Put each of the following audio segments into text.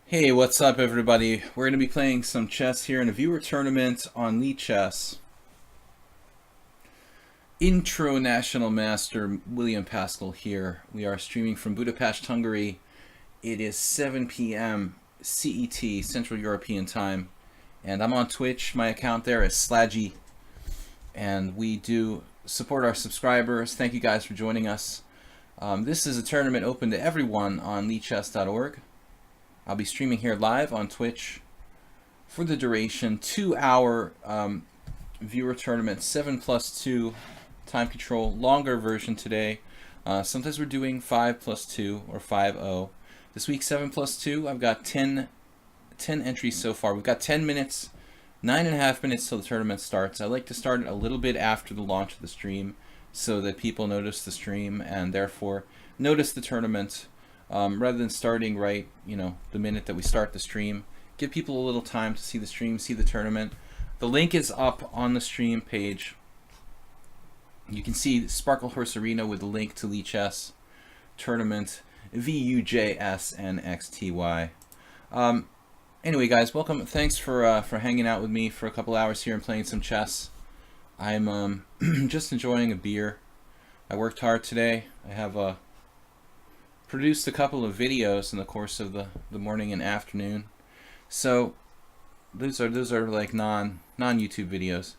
Hey, what's up everybody? We're going to be playing some chess here in a viewer tournament on lichess. Intro National Master Willam Paschall here. We are streaming from Budapest, Hungary. It is 7 p.m. CET, Central European Time. And I'm on Twitch. My account there is Slaggy. And we do support our subscribers. Thank you guys for joining us. This is a tournament open to everyone on lichess.org. I'll be streaming here live on Twitch for the duration. 2-hour viewer tournament, 7+2 time control, longer version today. Sometimes we're doing 5+2 or 5-0. This week 7+2. I've got 10 entries so far. We've got 10 minutes, 9.5 minutes till the tournament starts. I like to start it a little bit after the launch of the stream so that people notice the stream and therefore notice the tournament. Rather than starting right, the minute that we start the stream. Give people a little time to see the stream, see the tournament. The link is up on the stream page. You can see Sparklehorse Arena with the link to lichess tournament VUJSNXTY. Anyway, guys, welcome. Thanks for hanging out with me for a couple hours here and playing some chess. I'm just enjoying a beer. I worked hard today. I have produced a couple of videos in the course of the morning and afternoon. So those are like non-YouTube videos.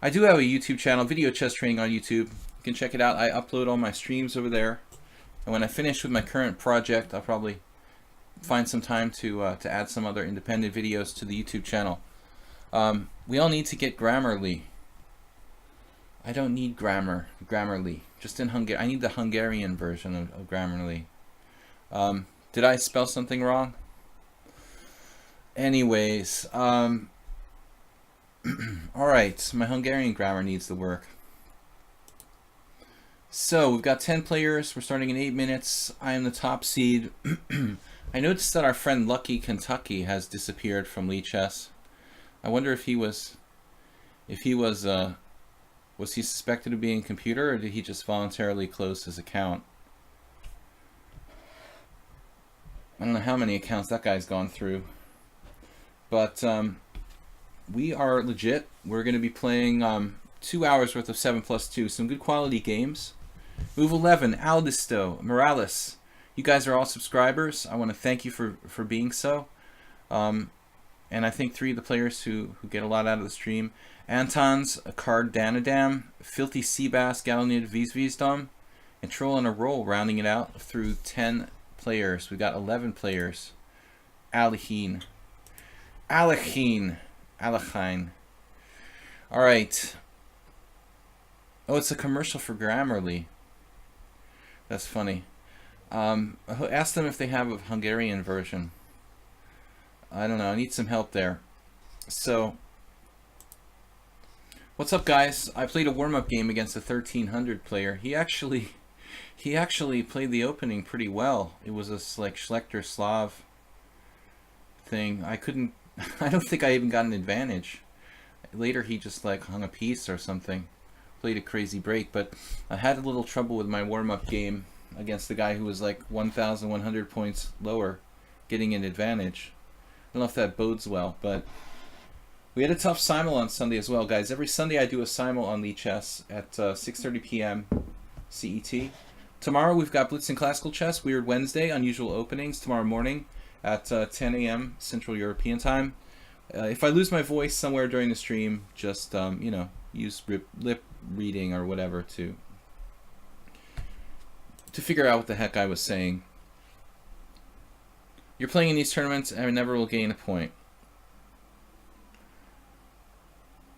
I do have a YouTube channel, Video Chess Training on YouTube. You can check it out. I upload all my streams over there. And when I finish with my current project, I'll probably find some time to add some other independent videos to the YouTube channel. We all need to get Grammarly. I don't need Grammarly. Just in Hungary. I need the Hungarian version of Grammarly. Did I spell something wrong? Anyways, alright, my Hungarian grammar needs the work. So, we've got 10 players, we're starting in 8 minutes, I am the top seed. I noticed that our friend Lucky Kentucky has disappeared from lichess. I wonder if he was he suspected of being a computer, or did he just voluntarily close his account? I don't know how many accounts that guy's gone through. But we are legit. We're going to be playing 2 hours worth of 7+2. Some good quality games. Move 11, Aldisto, Morales. You guys are all subscribers. I want to thank you for being so. And I think 3 of the players who get a lot out of the stream. Anton's Card Danadam, Filthy Seabass, Galanid Vizvizdom, and Troll on a Roll, rounding it out through 10 players. We got 11 players. Alechine. Alechine. Alright. Oh, it's a commercial for Grammarly. That's funny. Ask them if they have a Hungarian version. I don't know. I need some help there. So, what's up, guys? I played a warm-up game against a 1300 player. He actually played the opening pretty well. It was a like Schlechter Slav thing. I don't think I even got an advantage. Later he just like hung a piece or something. Played a crazy break, but I had a little trouble with my warm-up game against the guy who was like 1,100 points lower, getting an advantage. I don't know if that bodes well, but we had a tough simul on Sunday as well, guys. Every Sunday I do a simul on lichess at 6:30 p.m. CET. Tomorrow we've got Blitz and Classical Chess, Weird Wednesday, unusual openings tomorrow morning at 10 a.m. Central European Time. If I lose my voice somewhere during the stream, just use lip reading or whatever to figure out what the heck I was saying. You're playing in these tournaments and I never will gain a point.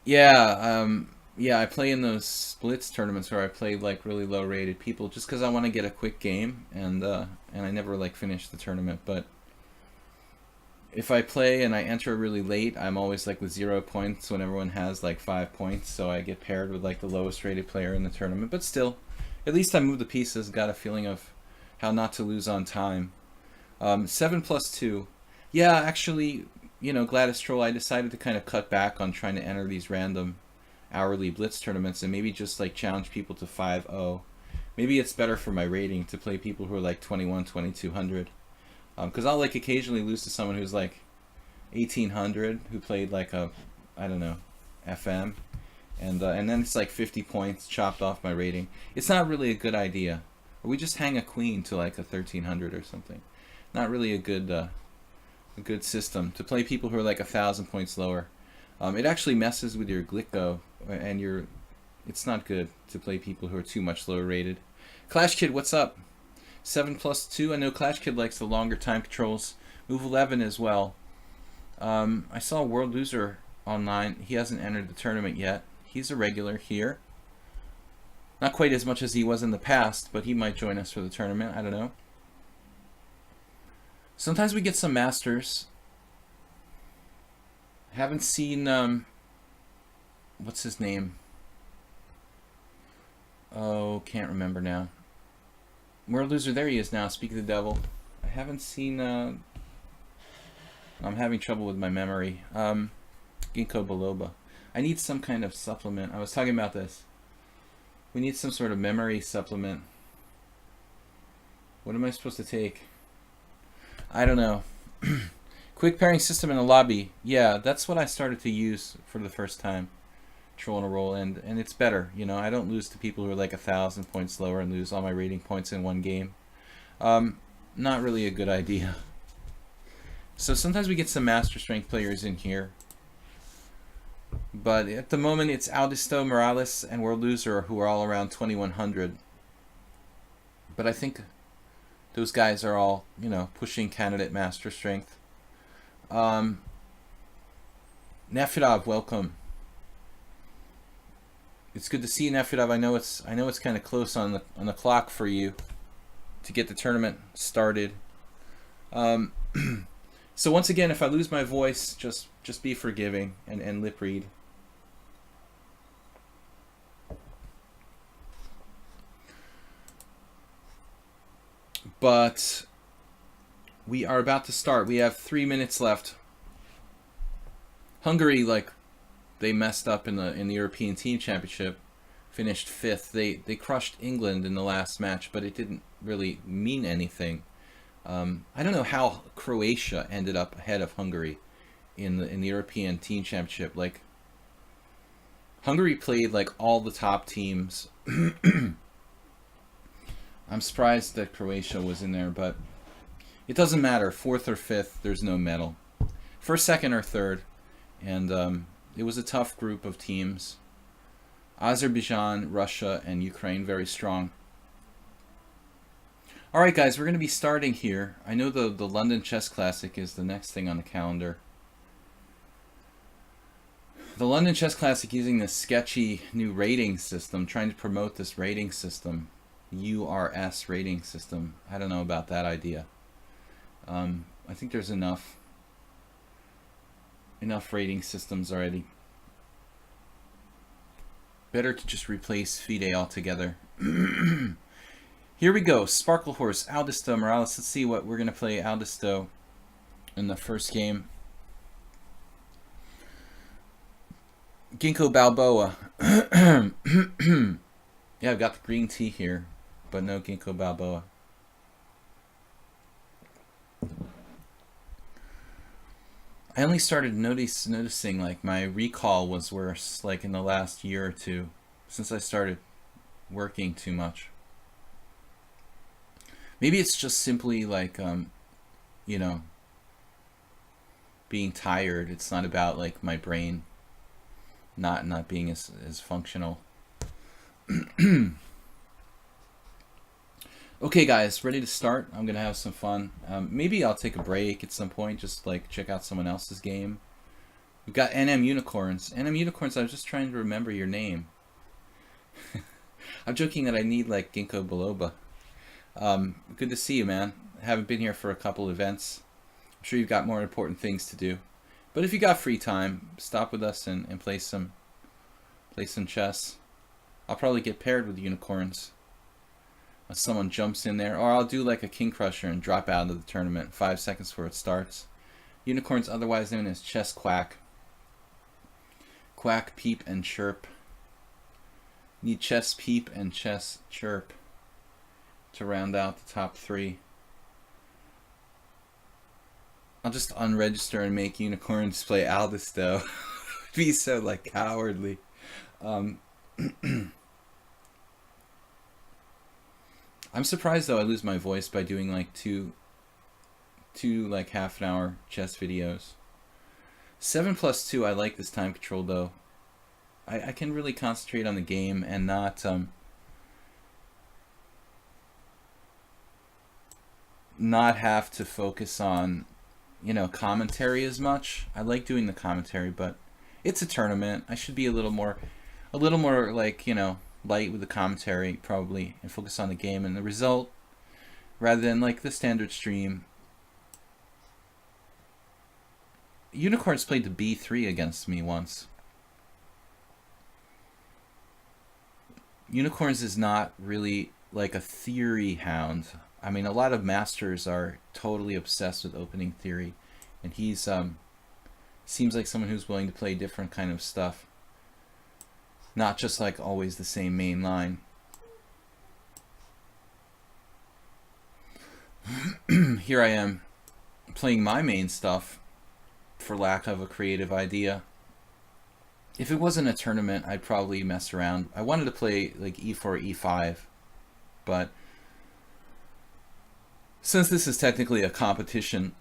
Yeah, I play in those Blitz tournaments where I play like really low rated people just because I want to get a quick game, and I never like finish the tournament. But if I play and I enter really late, I'm always like with 0 points when everyone has like 5 points, so I get paired with like the lowest rated player in the tournament. But still, at least I move the pieces, got a feeling of how not to lose on time. 7+2. Yeah, actually, Gladys Troll, I decided to kind of cut back on trying to enter these random hourly Blitz tournaments and maybe just like challenge people to 5-0. Maybe it's better for my rating to play people who are like 21, 2200. Because I'll like occasionally lose to someone who's like 1800, who played like a, I don't know, FM, and then it's like 50 points chopped off my rating. It's not really a good idea. Or we just hang a queen to like a 1300 or something. Not really a good system to play people who are like 1,000 points lower. It actually messes with your Glicko, and it's not good to play people who are too much lower rated. Clash Kid, what's up? 7+2. I know Clash Kid likes the longer time controls. Move 11 as well. I saw World Loser online. He hasn't entered the tournament yet. He's a regular here. Not quite as much as he was in the past, but he might join us for the tournament. I don't know. Sometimes we get some Masters. Haven't seen, what's his name? Oh, can't remember now. World Loser, there he is now. Speak of the devil. I haven't seen, I'm having trouble with my memory. Ginkgo biloba. I need some kind of supplement. I was talking about this. We need some sort of memory supplement. What am I supposed to take? I don't know. Quick pairing system in the lobby. Yeah, that's what I started to use for the first time. Trolling a roll, and it's better. You know, I don't lose to people who are like 1,000 points lower and lose all my rating points in one game. Not really a good idea. So sometimes we get some master strength players in here. But at the moment it's Audisto, Morales, and World Loser who are all around 2,100. But I think those guys are all, you know, pushing candidate master strength. Nefidov, welcome. It's good to see you, Nefidov. I know it's kind of close on the clock for you to get the tournament started. So once again, if I lose my voice, just be forgiving and lip read. But we are about to start. We have 3 minutes left. Hungary, like, they messed up in the European Team Championship, finished 5th. They crushed England in the last match, but it didn't really mean anything. I don't know how Croatia ended up ahead of Hungary in the European Team Championship. Like, Hungary played like all the top teams. I'm surprised that Croatia was in there, but it doesn't matter. 4th or 5th, there's no medal. 1st, 2nd, or 3rd, and it was a tough group of teams. Azerbaijan, Russia, and Ukraine very strong. Alright guys, we're going to be starting here. I know the London Chess Classic is the next thing on the calendar. The London Chess Classic using this sketchy new rating system, trying to promote this rating system. URS rating system. I don't know about that idea. I think there's enough rating systems already. Better to just replace FIDE altogether. Here we go. Sparklehorse, Audisto, Morales. Let's see what we're going to play Audisto in the first game. Ginkgo Balboa. Yeah, I've got the green tea here, but no Ginkgo Balboa. I only started noticing like my recall was worse like in the last year or two since I started working too much. Maybe it's just simply like you know, being tired. It's not about like my brain not being as functional. Okay guys, ready to start? I'm gonna have some fun. Maybe I'll take a break at some point, just like check out someone else's game. We've got NM Unicorns. NM Unicorns, I was just trying to remember your name. I'm joking that I need like Ginkgo biloba. Good to see you, man. I haven't been here for a couple events. I'm sure you've got more important things to do. But if you got free time, stop with us and play some chess. I'll probably get paired with unicorns. Someone jumps in there, or I'll do like a King Crusher and drop out of the tournament 5 seconds before it starts. Unicorns, otherwise known as Chess Quack. Quack, Peep, and Chirp. Need Chess Peep and Chess Chirp to round out the top 3. I'll just unregister and make unicorns play Aldous though. It'd be so like cowardly. Um, I'm surprised though I lose my voice by doing like two like half-an-hour chess videos. 7+2, I like this time control though. I can really concentrate on the game and not have to focus on, you know, commentary as much. I like doing the commentary, but it's a tournament. I should be a little more like, you know, light with the commentary probably and focus on the game and the result rather than like the standard stream. Unicorns played the b3 against me once. Unicorns is not really like a theory hound. I mean, a lot of masters are totally obsessed with opening theory, and he's seems like someone who's willing to play different kind of stuff, not just like always the same main line. Here I am playing my main stuff for lack of a creative idea. If it wasn't a tournament, I'd probably mess around. I wanted to play like e4, e5, but since this is technically a competition,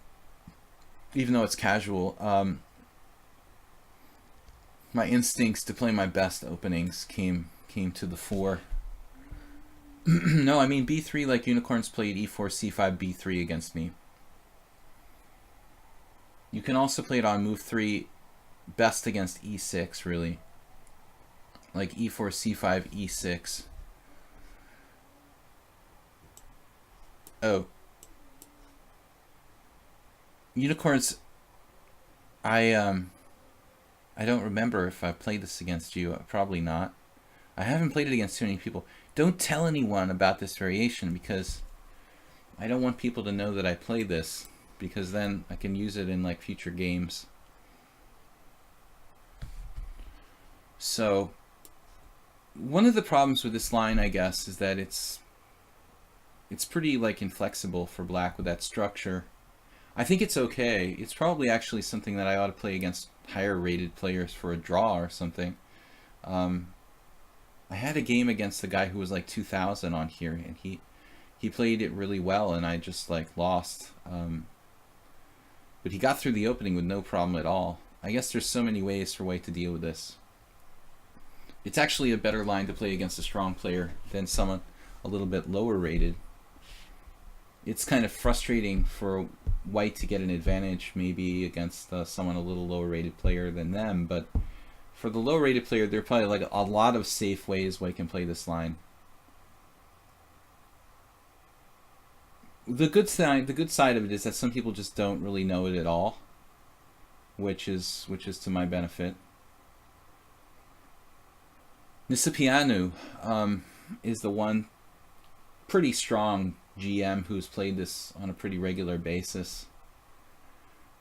even though it's casual, my instincts to play my best openings came to the fore. No, I mean b3 like unicorns played e4, c5, b3 against me. You can also play it on move 3, best against e6, really. Like e4, c5, e6. Oh. Unicorns, I don't remember if I played this against you. Probably not. I haven't played it against too many people. Don't tell anyone about this variation because I don't want people to know that I play this, because then I can use it in like future games. So one of the problems with this line, I guess, is that it's pretty like inflexible for black with that structure. I think it's okay. It's probably actually something that I ought to play against higher rated players for a draw or something. I had a game against a guy who was like 2000 on here, and he played it really well, and I just like lost. But he got through the opening with no problem at all. I guess there's so many ways for White to deal with this. It's actually a better line to play against a strong player than someone a little bit lower rated. It's kind of frustrating for White to get an advantage maybe against someone a little lower rated player than them, but for the low rated player there are probably like a lot of safe ways White can play this line. The good side of it is that some people just don't really know it at all, which is to my benefit. Nisipianu is the one pretty strong GM who's played this on a pretty regular basis.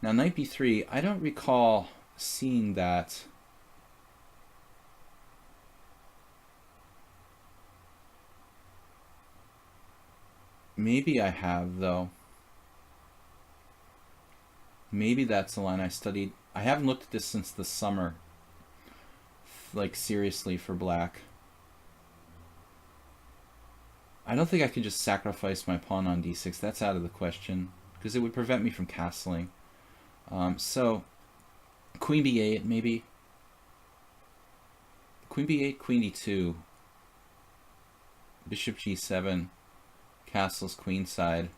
Now knight b3, I don't recall seeing that. Maybe I have, though. Maybe that's the line I studied. I haven't looked at this since the summer, like seriously, for black. I don't think I could just sacrifice my pawn on d6. That's out of the question, because it would prevent me from castling. So, queen b8, maybe. Queen b8, queen d2. Bishop g7. Castles queenside.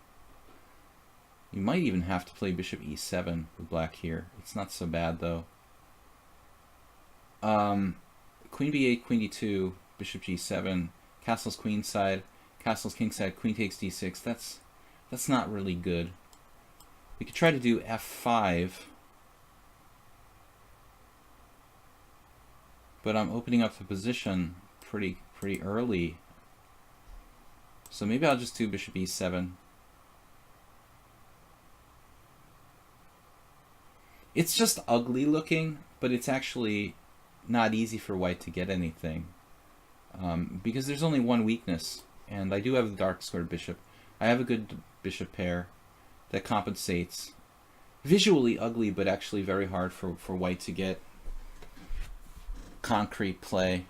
You might even have to play bishop e7 with black here. It's not so bad, though. Queen b8, queen d2, bishop g7, castles queenside, castles kingside, queen takes d6. That's not really good. We could try to do f5, but I'm opening up the position pretty early. So maybe I'll just do bishop e7. It's just ugly looking, but it's actually not easy for White to get anything. Because there's only one weakness, and I do have the dark squared bishop. I have a good bishop pair that compensates. visually ugly, but actually very hard for white to get concrete play.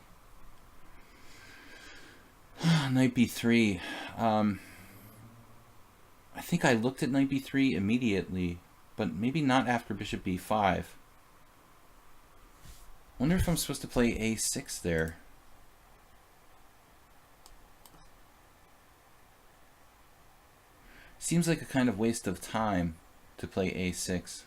Knight b3. I think I looked at knight b3 immediately, but maybe not after bishop b5. Wonder if I'm supposed to play a6 there. Seems like a kind of waste of time to play a6.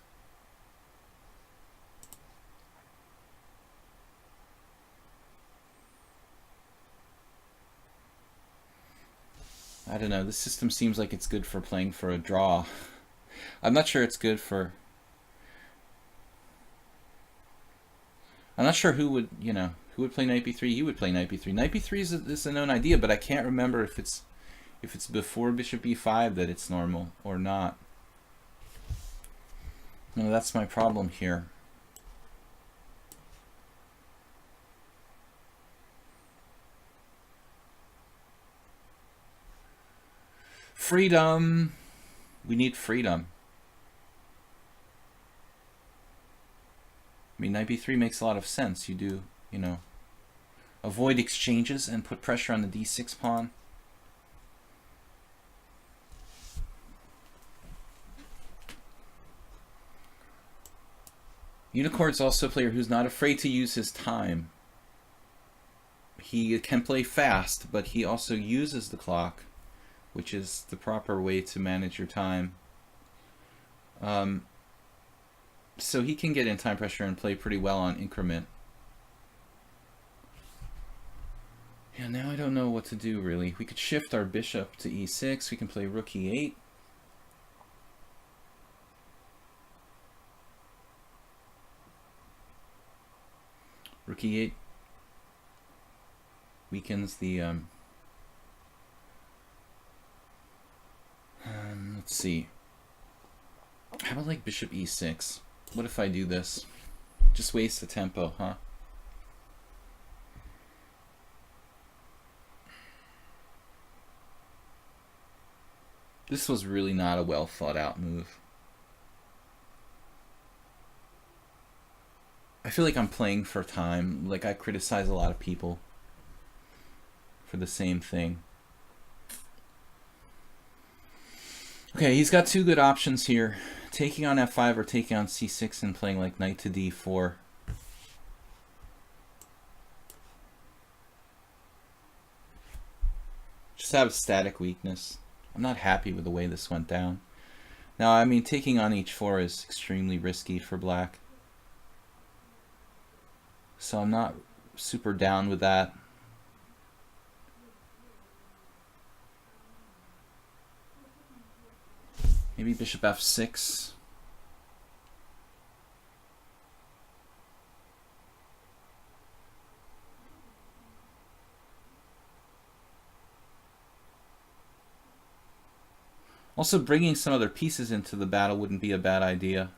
I don't know, this system seems like it's good for playing for a draw. I'm not sure it's good for... I'm not sure who would, you know, who would play knight b3. You would play knight b3. Knight b3 is a known idea, but I can't remember if it's before bishop b5 that it's normal or not. No, that's my problem here. Freedom. We need freedom. I mean, knight b3 makes a lot of sense. You do, you know, avoid exchanges and put pressure on the d6 pawn. Unicorn's also a player who's not afraid to use his time. He can play fast, but he also uses the clock, which is the proper way to manage your time. So he can get in time pressure and play pretty well on increment. Yeah, now I don't know what to do, really. We could shift our bishop to e6. We can play rook e8. Rook e8 weakens the... let's see. How about like bishop e6? What if I do this? Just waste the tempo, huh? This was really not a well thought out move. I feel like I'm playing for time. Like, I criticize a lot of people for the same thing. Okay, he's got two good options here. Taking on f5 or taking on c6 and playing like knight to d4. Just have static weakness. I'm not happy with the way this went down. Now, I mean, taking on h4 is extremely risky for black. So I'm not super down with that. Maybe bishop f6. Also, bringing some other pieces into the battle wouldn't be a bad idea.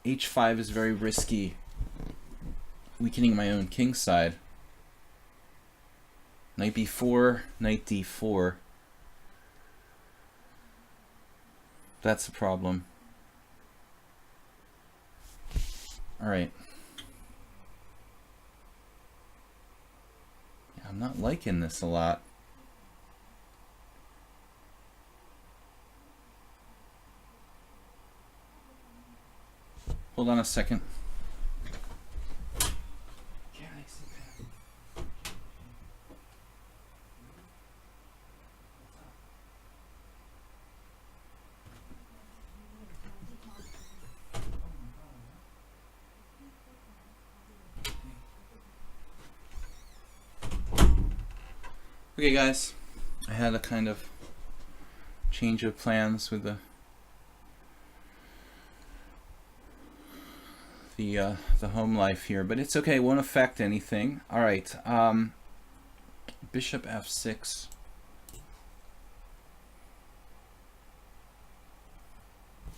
h5 is very risky, weakening my own king side. Knight b4, knight d4. That's a problem. Alright. Yeah, I'm not liking this a lot. Hold on a second. Okay, guys, I had a kind of change of plans with the home life here, but it's okay, it won't affect anything. All right, bishop f6.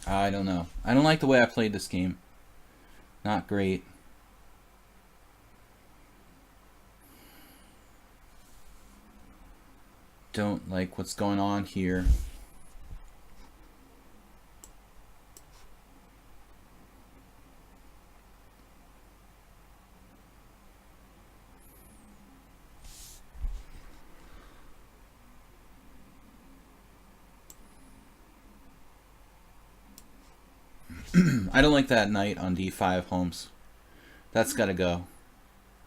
I don't know. I don't like the way I played this game. Not great. Don't like what's going on here. I don't like that knight on d5, Holmes. That's got to go.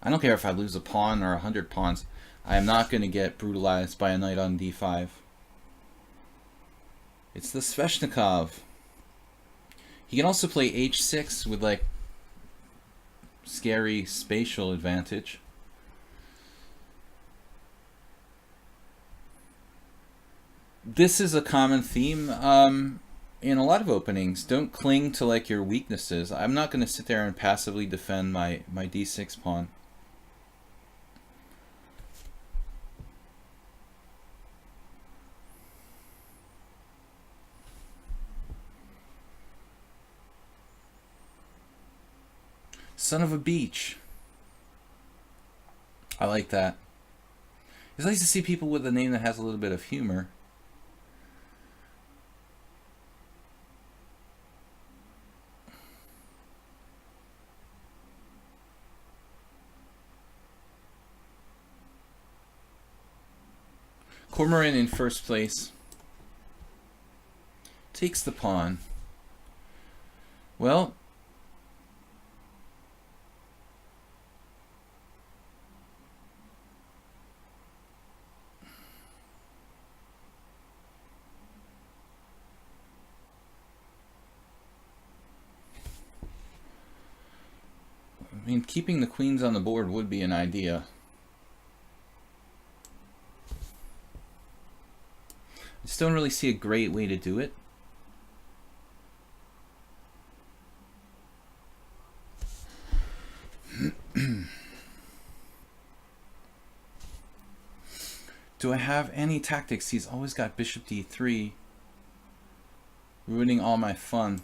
I don't care if I lose a pawn or 100 pawns. I am not going to get brutalized by a knight on d5. It's the Sveshnikov. He can also play h6 with like scary spatial advantage. This is a common theme in a lot of openings. Don't cling to like your weaknesses. I'm not going to sit there and passively defend my d6 pawn. Son of a beach. I like that. It's nice to see people with a name that has a little bit of humor. Cormoran in first place. Takes the pawn. Well, I mean, keeping the queens on the board would be an idea. I just don't really see a great way to do it. Do I have any tactics? He's always got bishop d3, ruining all my fun.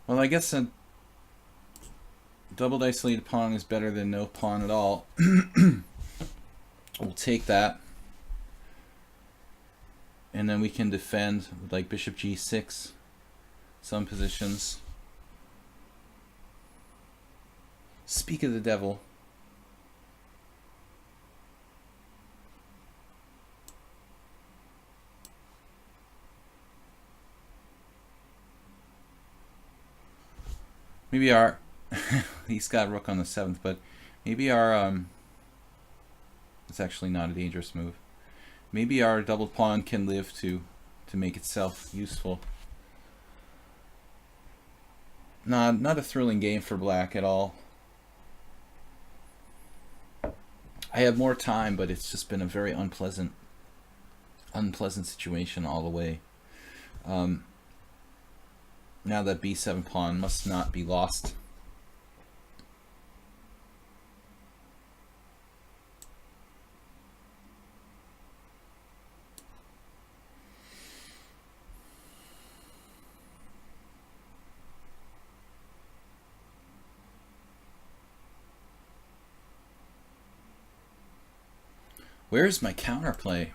Well, I guess a doubled isolated pawn is better than no pawn at all. We'll take that. And then we can defend with like bishop g6, some positions. Speak of the devil. Maybe our he's got rook on the 7th, but maybe our it's actually not a dangerous move. Maybe our double pawn can live to make itself useful. Not a thrilling game for black at all. I have more time, but it's just been a very unpleasant situation all the way. Now that b7 pawn must not be lost. Where's my counterplay?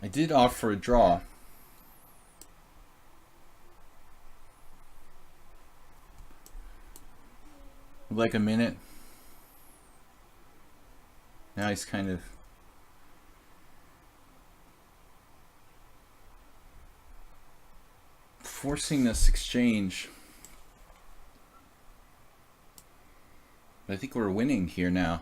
I did opt for a draw. Like a minute. Now he's kind of forcing this exchange. But I think we're winning here now.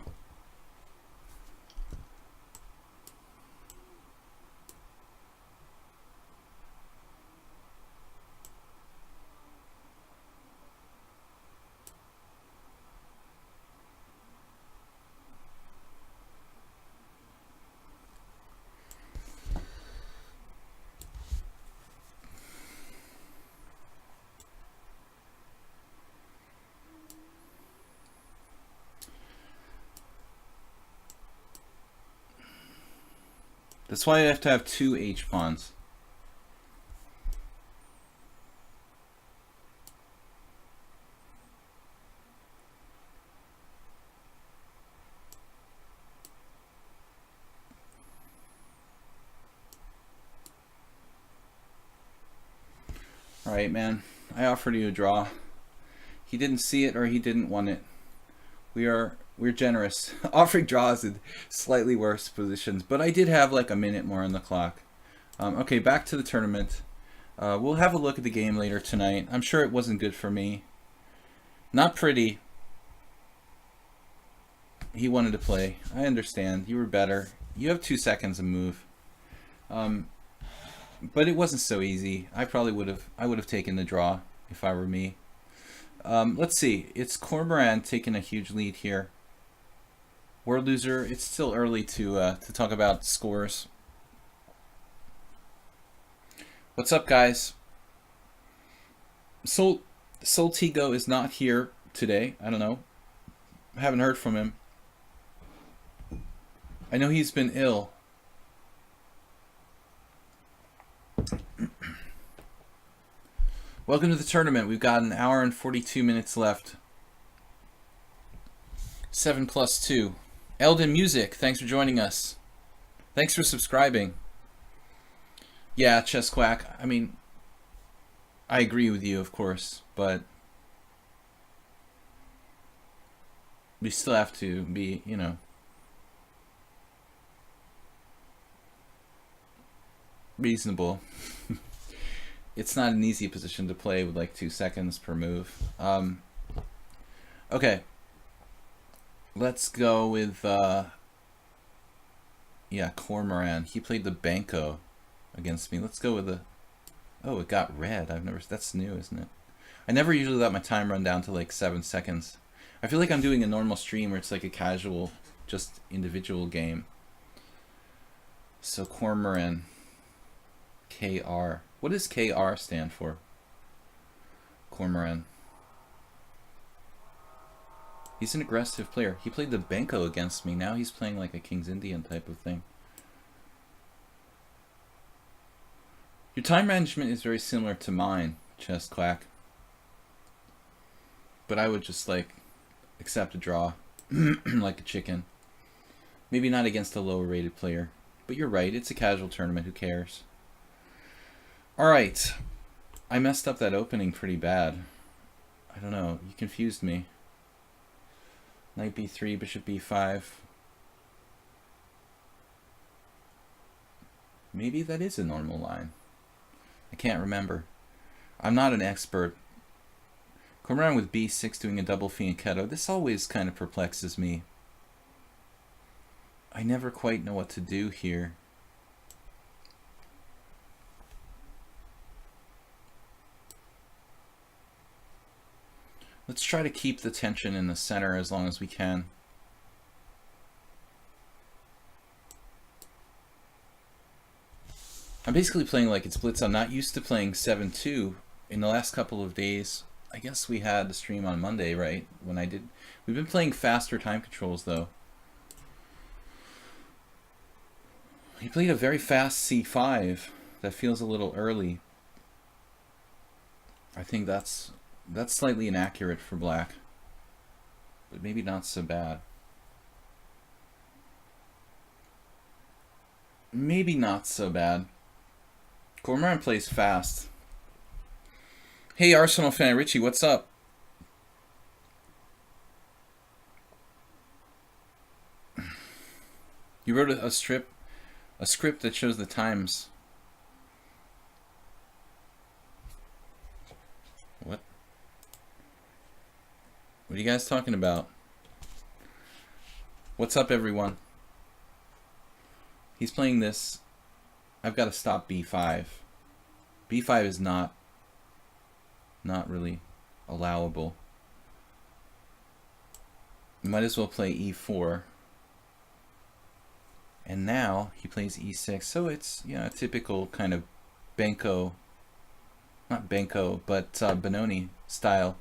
That's why I have to have 2 H-pawns. Alright, man. I offered you a draw. He didn't see it or he didn't want it. We're generous. Offering draws in slightly worse positions, but I did have like a minute more on the clock. Okay, back to the tournament. We'll have a look at the game later tonight. I'm sure it wasn't good for me. Not pretty. He wanted to play. I understand. You were better. You have 2 seconds to move. But it wasn't so easy. I would have taken the draw if I were me. Let's see. It's Cormoran taking a huge lead here. World loser. It's still early to talk about scores. What's up, guys? Soltigo is not here today. I don't know. I haven't heard from him. I know he's been ill. Welcome to the tournament. We've got an hour and 42 minutes left. 7 plus 2. Eldon Music, thanks for joining us. Thanks for subscribing. Yeah, Chess Quack. I mean, I agree with you, of course, but we still have to be, you know, reasonable. It's not an easy position to play with like 2 seconds per move. Okay. Let's go with, yeah, Cormoran. He played the Banco against me. Let's go with the, oh, it got red. That's new, isn't it? I never usually let my time run down to like 7 seconds. I feel like I'm doing a normal stream where it's like a casual, just individual game. So Cormoran, KR. What does KR stand for? Cormoran. He's an aggressive player. He played the Banco against me. Now he's playing like a King's Indian type of thing. Your time management is very similar to mine, Chess Quack. But I would just like accept a draw like a chicken. Maybe not against a lower rated player. But you're right, it's a casual tournament, who cares? Alright. I messed up that opening pretty bad. I don't know, you confused me. Knight b3, bishop b5. Maybe that is a normal line. I can't remember. I'm not an expert. Cormoran with b6 doing a double fianchetto. This always kind of perplexes me. I never quite know what to do here. Let's try to keep the tension in the center as long as we can. I'm basically playing like it's blitz. I'm not used to playing 7-2 in the last couple of days. I guess we had the stream on Monday, right? When I did. We've been playing faster time controls though. He played a very fast c5. That feels a little early. I think that's slightly inaccurate for black, but maybe not so bad. Maybe not so bad. Cormoran plays fast. Hey, Arsenal fan Richie, what's up? You wrote a script that shows the times. What? What are you guys talking about? What's up, everyone? He's playing this. I've got to stop b5. b5 is not really allowable. Might as well play e4. And now he plays e6. So it's, you know, a typical kind of Benko, not Benko, but Benoni style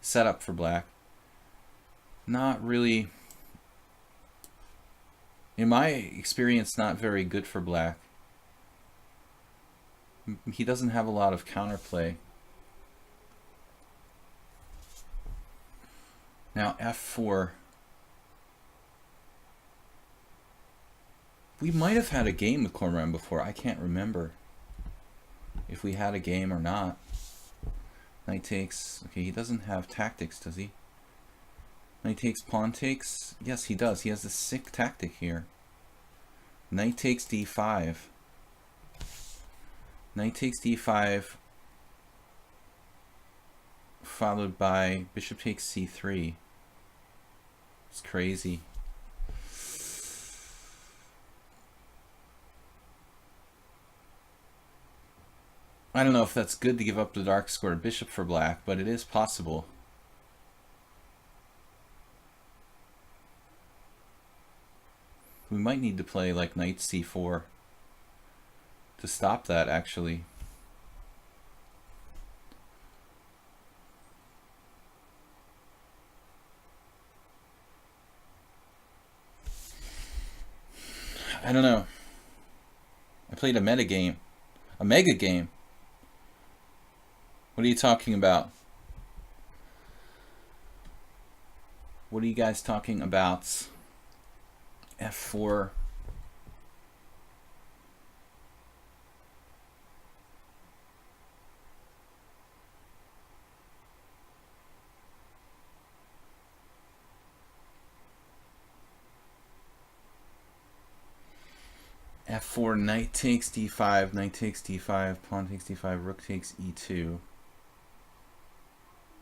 setup for black. Not really, in my experience, not very good for black. He doesn't have a lot of counterplay. Now f4. We might have had a game with Cormoran before. I can't remember if we had a game or not. Knight takes. Okay, he doesn't have tactics, does he? Knight takes, pawn takes. Yes, he does. He has a sick tactic here. Knight takes d5. Knight takes d5, followed by bishop takes c3. It's crazy. I don't know if that's good to give up the dark squared bishop for black, but it is possible. We might need to play like knight c4 to stop that, actually. I don't know. I played a meta game. A mega game. What are you talking about? What are you guys talking about? f4. f4, knight takes d5, knight takes d5, pawn takes d5, rook takes e2.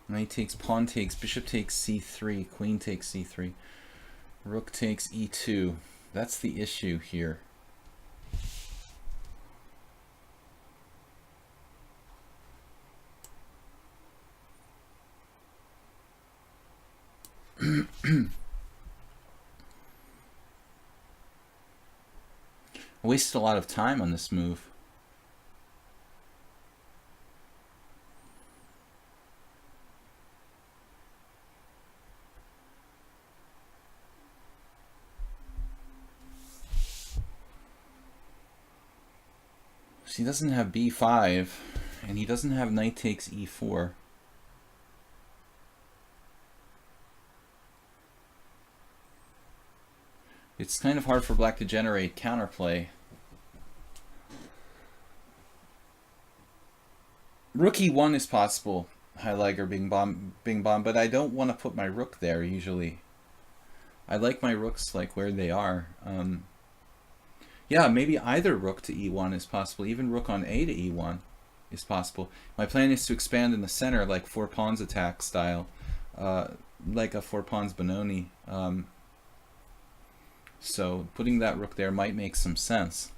Knight takes, pawn takes, bishop takes c3, queen takes c3, rook takes e2. That's the issue here. I wasted a lot of time on this move. So he doesn't have b5, and he doesn't have knight takes e4. It's kind of hard for black to generate counterplay. Rook e1 is possible, Highliger Bing Bong, but I don't want to put my rook there usually. I like my rooks like where they are. Yeah, maybe either rook to e1 is possible. Even rook on a to e1 is possible. My plan is to expand in the center like 4 pawns attack style, like a 4 pawns Benoni. So putting that rook there might make some sense.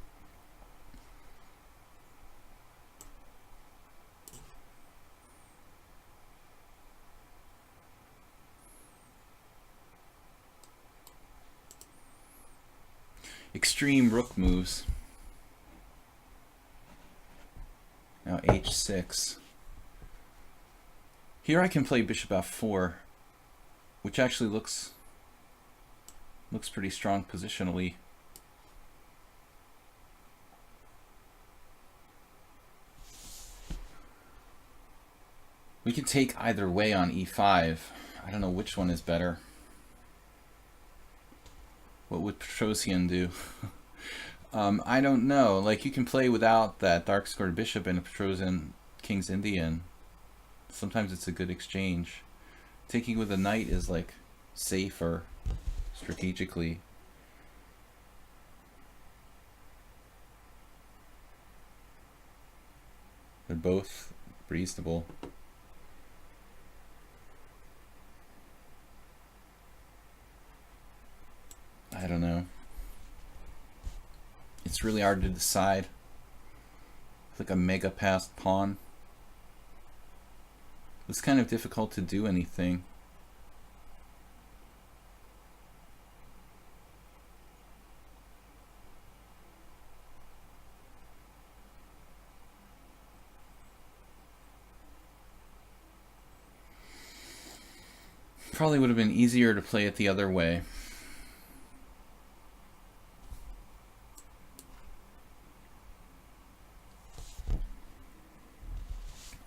Extreme rook moves. Now h6. Here I can play bishop f4, which actually looks pretty strong positionally. We can take either way on e5. I don't know which one is better. What would Petrosian do? I don't know. Like, you can play without that dark squared bishop and a Petrosian King's Indian. Sometimes it's a good exchange. Taking with a knight is like safer strategically. They're both reasonable. It's really hard to decide. It's like a mega passed pawn. It's kind of difficult to do anything. Probably would have been easier to play it the other way.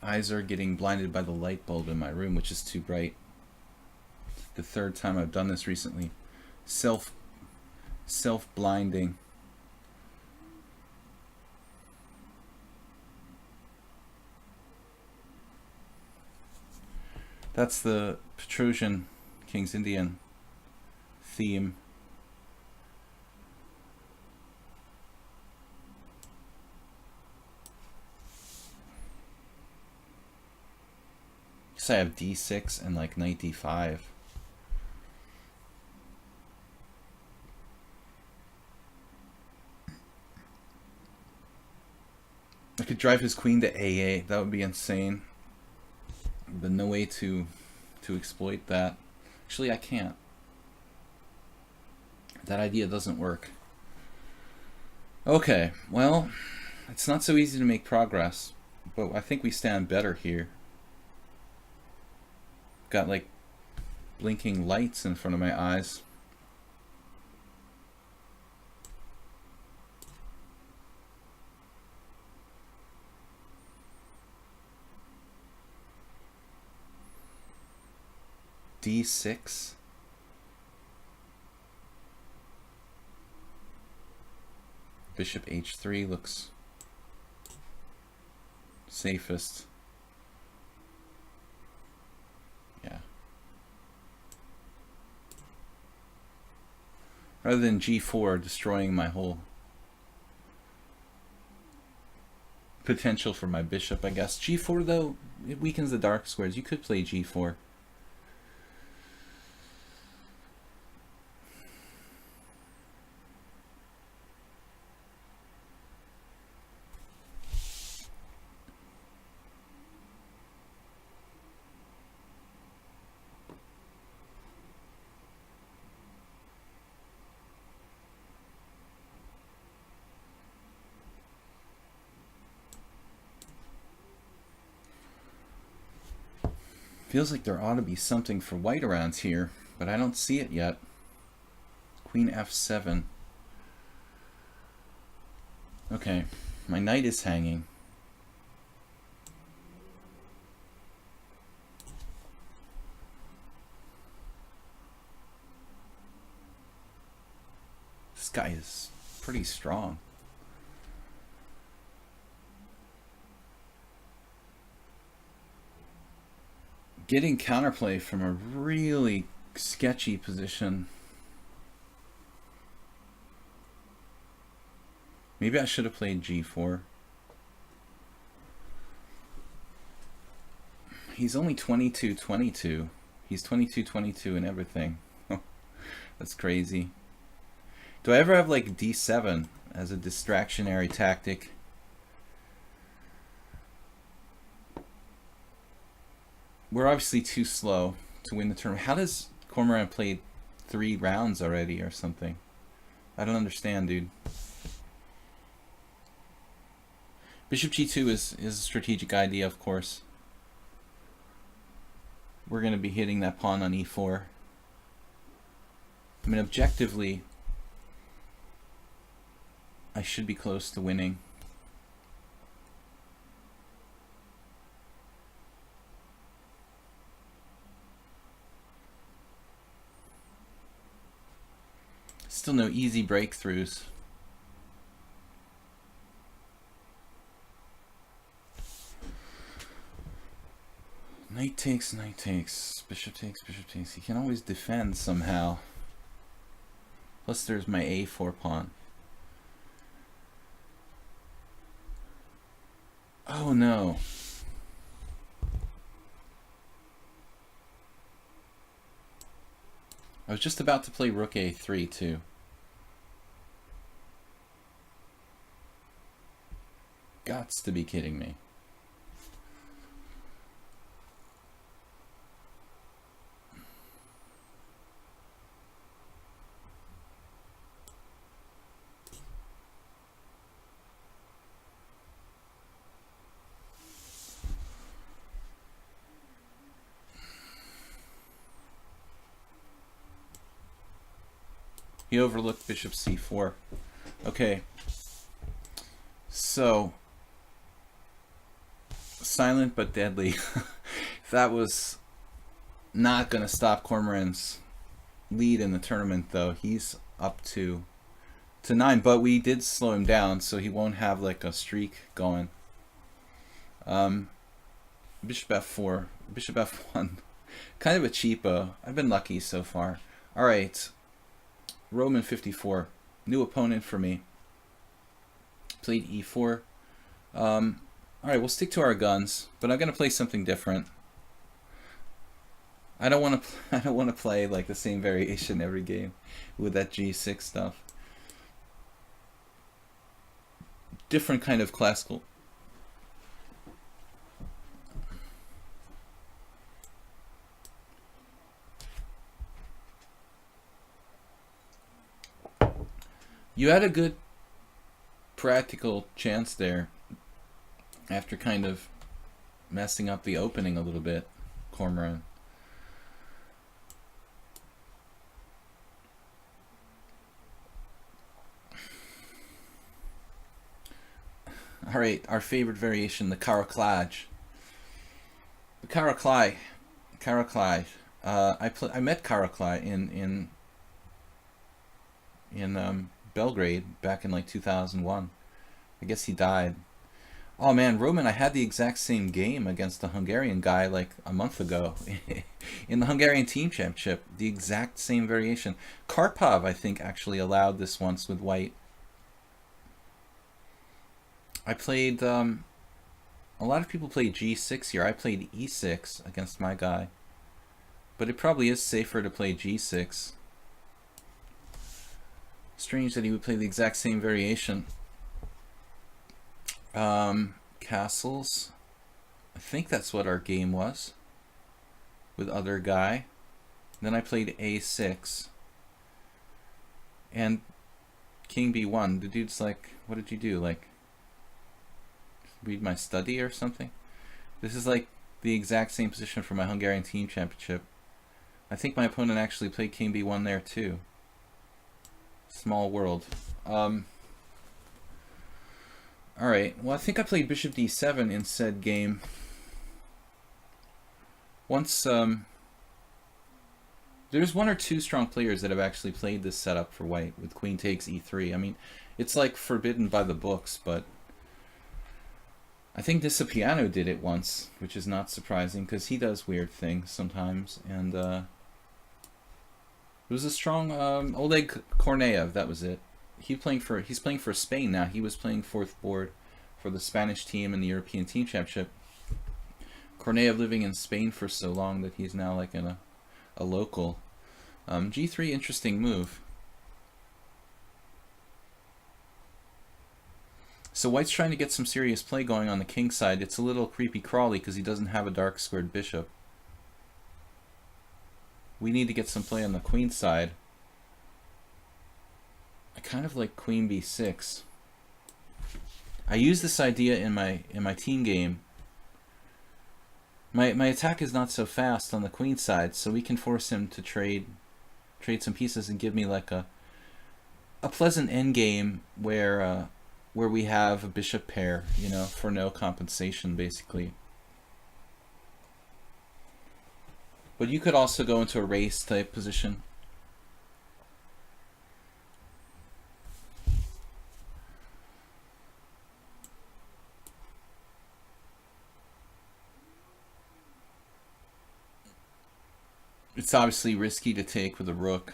Eyes are getting blinded by the light bulb in my room, which is too bright. The third time I've done this recently. Self-blinding. That's the Petrosian King's Indian theme. Guess I have d6 and like knight d5. I could drive his queen to a8. That would be insane. But no way to exploit that. Actually, I can't. That idea doesn't work. Okay, well, it's not so easy to make progress, but I think we stand better here. Got like blinking lights in front of my eyes. d6. Bishop h3 looks safest. Yeah. Rather than g4 destroying my whole potential for my bishop, I guess. g4 though, it weakens the dark squares. You could play g4. Feels like there ought to be something for white around here, but I don't see it yet. Queen f7. Okay, my knight is hanging. This guy is pretty strong. Getting counterplay from a really sketchy position. Maybe I should have played g4. He's only 22-22. He's 22-22 and everything. That's crazy. Do I ever have like d7 as a distractionary tactic? We're obviously too slow to win the tournament. How does Cormorant play 3 rounds already or something? I don't understand, dude. Bishop g2 is a strategic idea, of course. We're going to be hitting that pawn on e4. I mean, objectively, I should be close to winning. Still no easy breakthroughs. Knight takes, bishop takes, bishop takes. He can always defend somehow. Plus there's my a4 pawn. Oh no. I was just about to play rook a3 too. Gots to be kidding me. He overlooked bishop c4. Okay. So, silent but deadly. That was not going to stop Cormoran's lead in the tournament, though. He's up to 9, but we did slow him down, so he won't have like a streak going. Bishop f4, bishop f1. Kind of a cheapo. I've been lucky so far. All right. Roman 54, new opponent for me. Played e4. All right, we'll stick to our guns, but I'm gonna play something different. I don't want to play like the same variation every game with that g6 stuff. Different kind of classical. You had a good practical chance there after kind of messing up the opening a little bit, Cormoran. All right, our favorite variation, the Karaklaj. The Karaklaj. I met Karaklaj in Belgrade back in like 2001. I guess he died. Oh man, Roman, I had the exact same game against the Hungarian guy like a month ago in the Hungarian team championship. The exact same variation. Karpov, I think, actually allowed this once with white. I played, a lot of people played g6 here. I played e6 against my guy. But it probably is safer to play g6. Strange that he would play the exact same variation. Castles. I think that's what our game was. With other guy. Then I played a6. And king b1. The dude's like, what did you do? Like, read my study or something? This is like the exact same position for my Hungarian team championship. I think my opponent actually played king b1 there too. Small world. Alright, well I think I played bishop d7 in said game. Once, there's one or two strong players that have actually played this setup for white with queen takes e3. I mean, it's like forbidden by the books, but I think Discipiano did it once, which is not surprising because he does weird things sometimes, and it was a strong Oleg Korneyev. That was it. He's playing for Spain now. He was playing fourth board for the Spanish team in the European Team Championship. Korneyev living in Spain for so long that he's now like in a local. G3, interesting move. So white's trying to get some serious play going on the king side. It's a little creepy crawly because he doesn't have a dark squared bishop. We need to get some play on the queen side. I kind of like queen b6. I use this idea in my team game. My attack is not so fast on the queen side, so we can force him to trade some pieces and give me like a pleasant endgame where we have a bishop pair, you know, for no compensation basically. But you could also go into a race type position. It's obviously risky to take with a rook.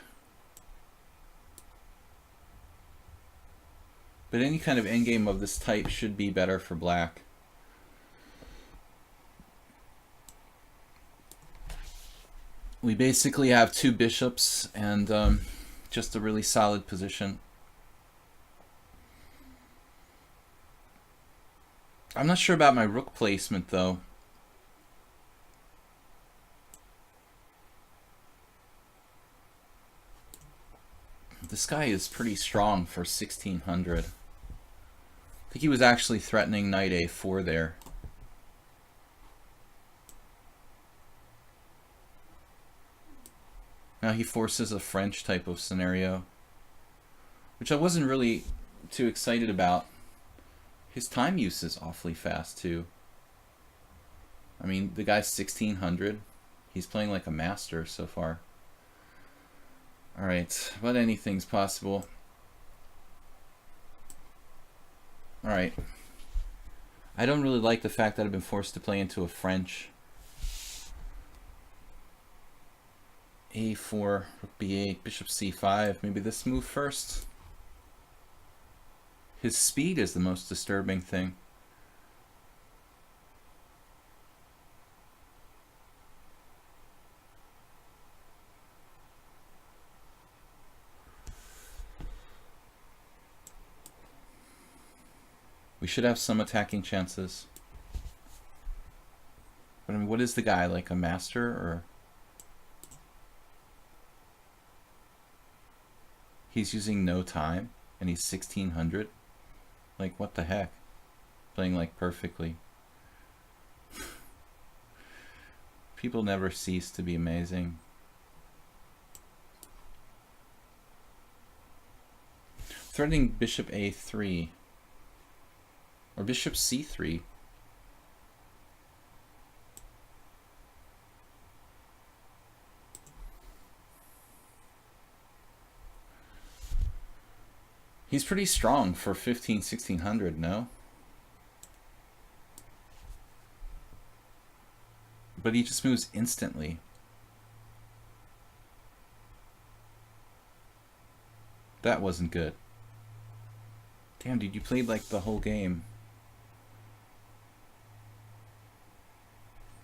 But any kind of endgame of this type should be better for black. We basically have two bishops and just a really solid position. I'm not sure about my rook placement, though. This guy is pretty strong for 1600. I think he was actually threatening knight a4 there. Now he forces a French type of scenario, which I wasn't really too excited about. His time use is awfully fast, too. I mean, the guy's 1600. He's playing like a master so far. Alright, but anything's possible. Alright. I don't really like the fact that I've been forced to play into a French. a4, rook b8, bishop c5. Maybe this move first. His speed is the most disturbing thing. We should have some attacking chances. But I mean, what is the guy, like a master, or? He's using no time, and he's 1600? Like, what the heck? Playing, like, perfectly. People never cease to be amazing. Threatening bishop a3. Or bishop c3. He's pretty strong for 1600, no? But he just moves instantly. That wasn't good. Damn, dude, you played like the whole game.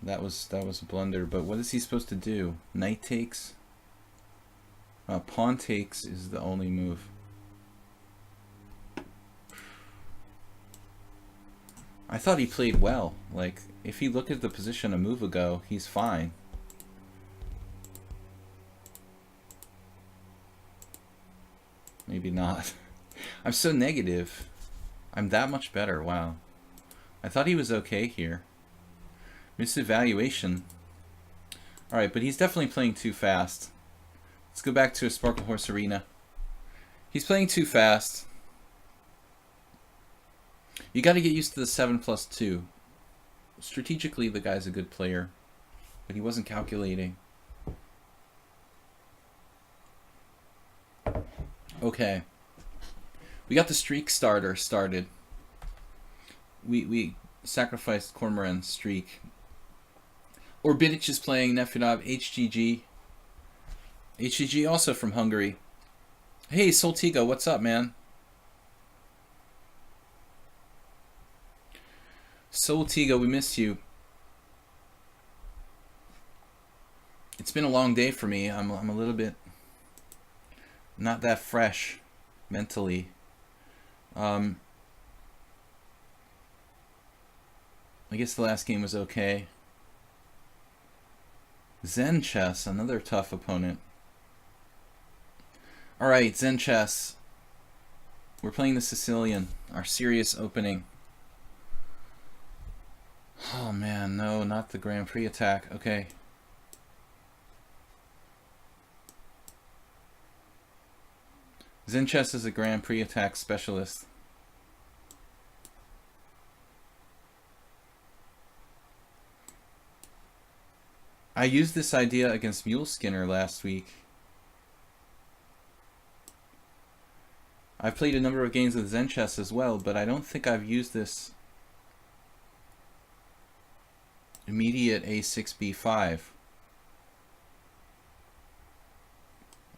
That was a blunder, but what is he supposed to do? Knight takes? Pawn takes is the only move. I thought he played well. Like, if you look at the position a move ago, he's fine. Maybe not. I'm so negative. I'm that much better. Wow. I thought he was okay here. Misevaluation. Alright, but he's definitely playing too fast. Let's go back to a Sparklehorse arena. He's playing too fast. You got to get used to the 7+2. Strategically, the guy's a good player, but he wasn't calculating. Okay. We got the streak starter started. We sacrificed Cormoran's streak. Orbitic is playing Nefidov, HGG. HGG also from Hungary. Hey, Soltigo, what's up, man? Soltigo, we missed you. It's been a long day for me. I'm a little bit not that fresh mentally. I guess the last game was okay. Zen Chess, another tough opponent. Alright, Zen Chess. We're playing the Sicilian, our serious opening. Oh man, no, not the Grand Prix attack. Okay. Zen Chess is a Grand Prix attack specialist. I used this idea against Mule Skinner last week. I've played a number of games with Zen Chess as well, but I don't think I've used this immediate a6 b5.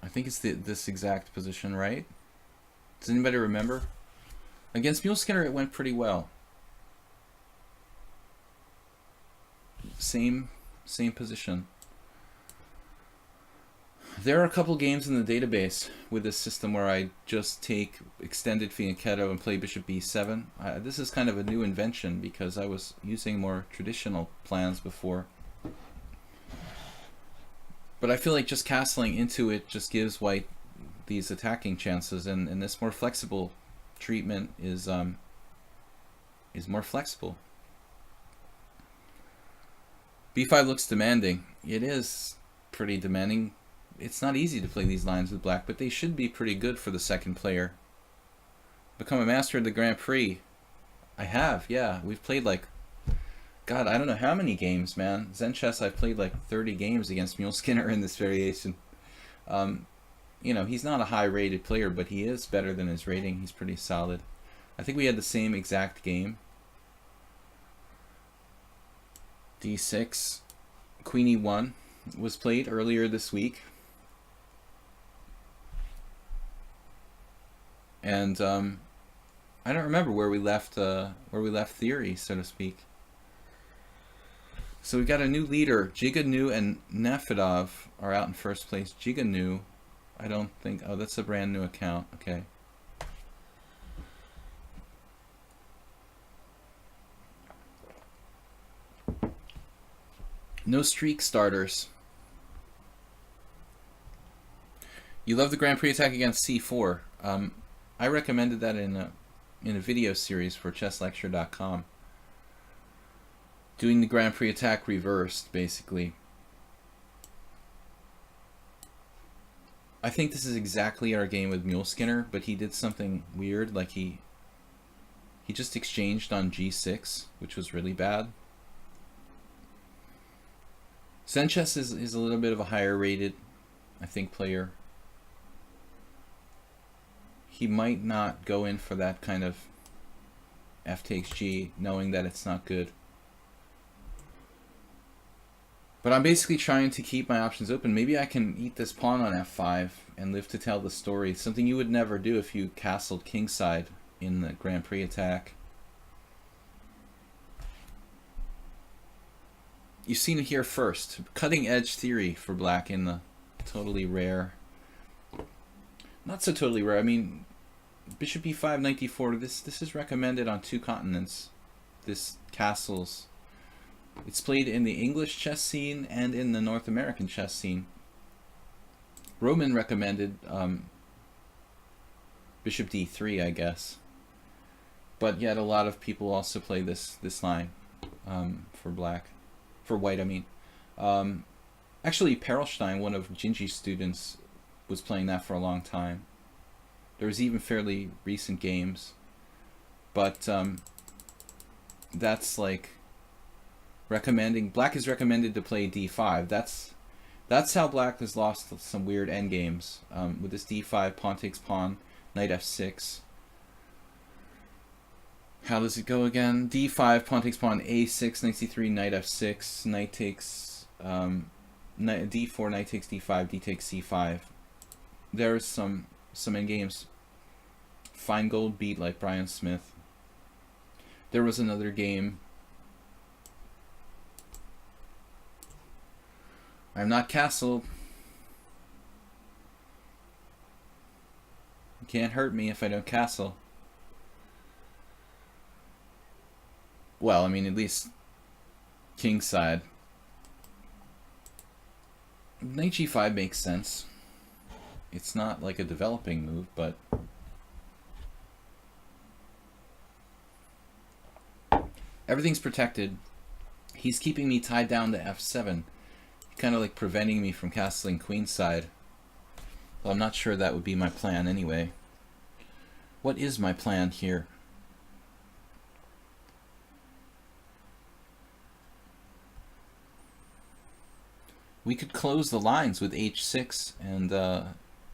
I think it's this exact position, right? Does anybody remember? Against Mule Skinner, it went pretty well. Same position. There are a couple games in the database with this system where I just take extended fianchetto and play bishop b7. This is kind of a new invention because I was using more traditional plans before. But I feel like just castling into it just gives white these attacking chances, and this more flexible treatment is more flexible. b5 looks demanding. It is pretty demanding. It's not easy to play these lines with black, but they should be pretty good for the second player. Become a master of the Grand Prix. I have, yeah. We've played like, God, I don't know how many games, man. Zen Chess, I've played like 30 games against Mule Skinner in this variation. You know, he's not a high-rated player, but he is better than his rating. He's pretty solid. I think we had the same exact game. d6. Queen e1 was played earlier this week. And I don't remember where we left theory, so to speak. So we got a new leader. Jiganu and Nefedov are out in first place. Jiganu, I don't think. Oh, that's a brand new account. Okay. No streak starters. You love the Grand Prix attack against c4. I recommended that in a video series for chesslecture.com. Doing the Grand Prix attack reversed, basically. I think this is exactly our game with Mule Skinner, but he did something weird, like he just exchanged on g6, which was really bad. Zen Chess is a little bit of a higher rated, I think, player. He might not go in for that kind of f takes g, knowing that it's not good. But I'm basically trying to keep my options open. Maybe I can eat this pawn on f5 and live to tell the story. Something you would never do if you castled kingside in the Grand Prix attack. You've seen it here first. Cutting edge theory for black in the totally rare. Not so totally rare. I mean, bishop e5, knight d4. This is recommended on 2 continents. This castles. It's played in the English chess scene and in the North American chess scene. Roman recommended bishop d3, I guess. But yet a lot of people also play this line for black. For white, I mean. Actually, Perelstein, one of Gingy's students, was playing that for a long time. There was even fairly recent games. But that's like recommending. Black is recommended to play d5. That's how black has lost some weird endgames. With this d5, pawn takes pawn, knight f6. How does it go again? d5, pawn takes pawn, a6, knight c3, knight f6, knight takes d4, knight takes d5, d takes c5. There's some endgames. Feingold beat like Brian Smith. There was another game. I'm not castled. You can't hurt me if I don't castle. Well, I mean, at least kingside. Knight g5 makes sense. It's not like a developing move, but everything's protected. He's keeping me tied down to f7. Kind of like preventing me from castling queenside. Well, I'm not sure that would be my plan anyway. What is my plan here? We could close the lines with h6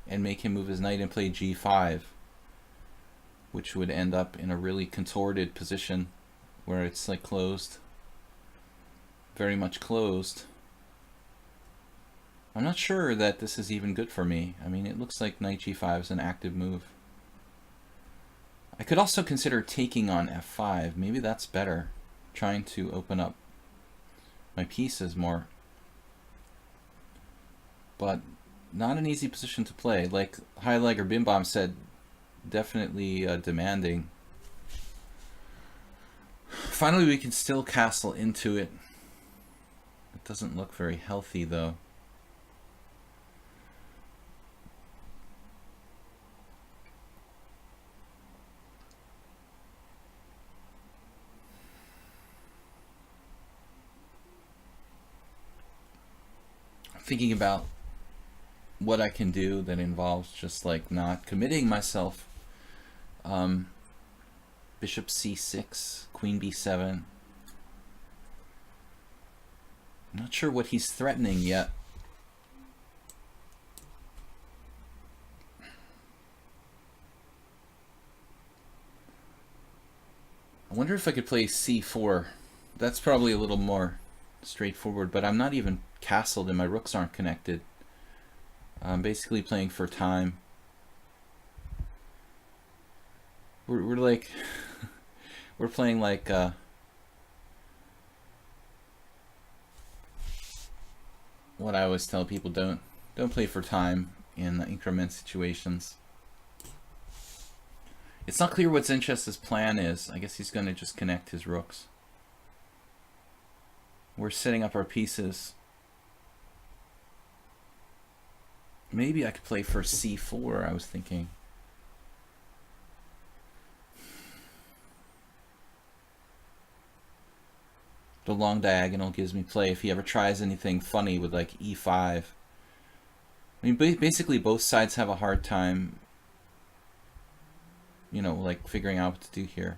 and make him move his knight and play g5, which would end up in a really contorted position where it's like closed, very much closed. I'm not sure that this is even good for me. I mean, it looks like knight g5 is an active move. I could also consider taking on f5. Maybe that's better, trying to open up my pieces more. But not an easy position to play. Like High Leg or Bim Bom said, definitely demanding. Finally, we can still castle into it. It doesn't look very healthy, though. I'm thinking about what I can do that involves just like not committing myself. Bishop c6, queen b7. I'm not sure what he's threatening yet. I wonder if I could play c4. That's probably a little more straightforward, but I'm not even castled and my rooks aren't connected. I'm basically playing for time. We're like we're playing like what I always tell people, don't play for time in increment situations. It's not clear what Zenches's plan is. I guess he's going to just connect his rooks. We're setting up our pieces. Maybe I could play for c4, I was thinking. The long diagonal gives me play if he ever tries anything funny with like e5. I mean, basically both sides have a hard time, you know, like figuring out what to do here.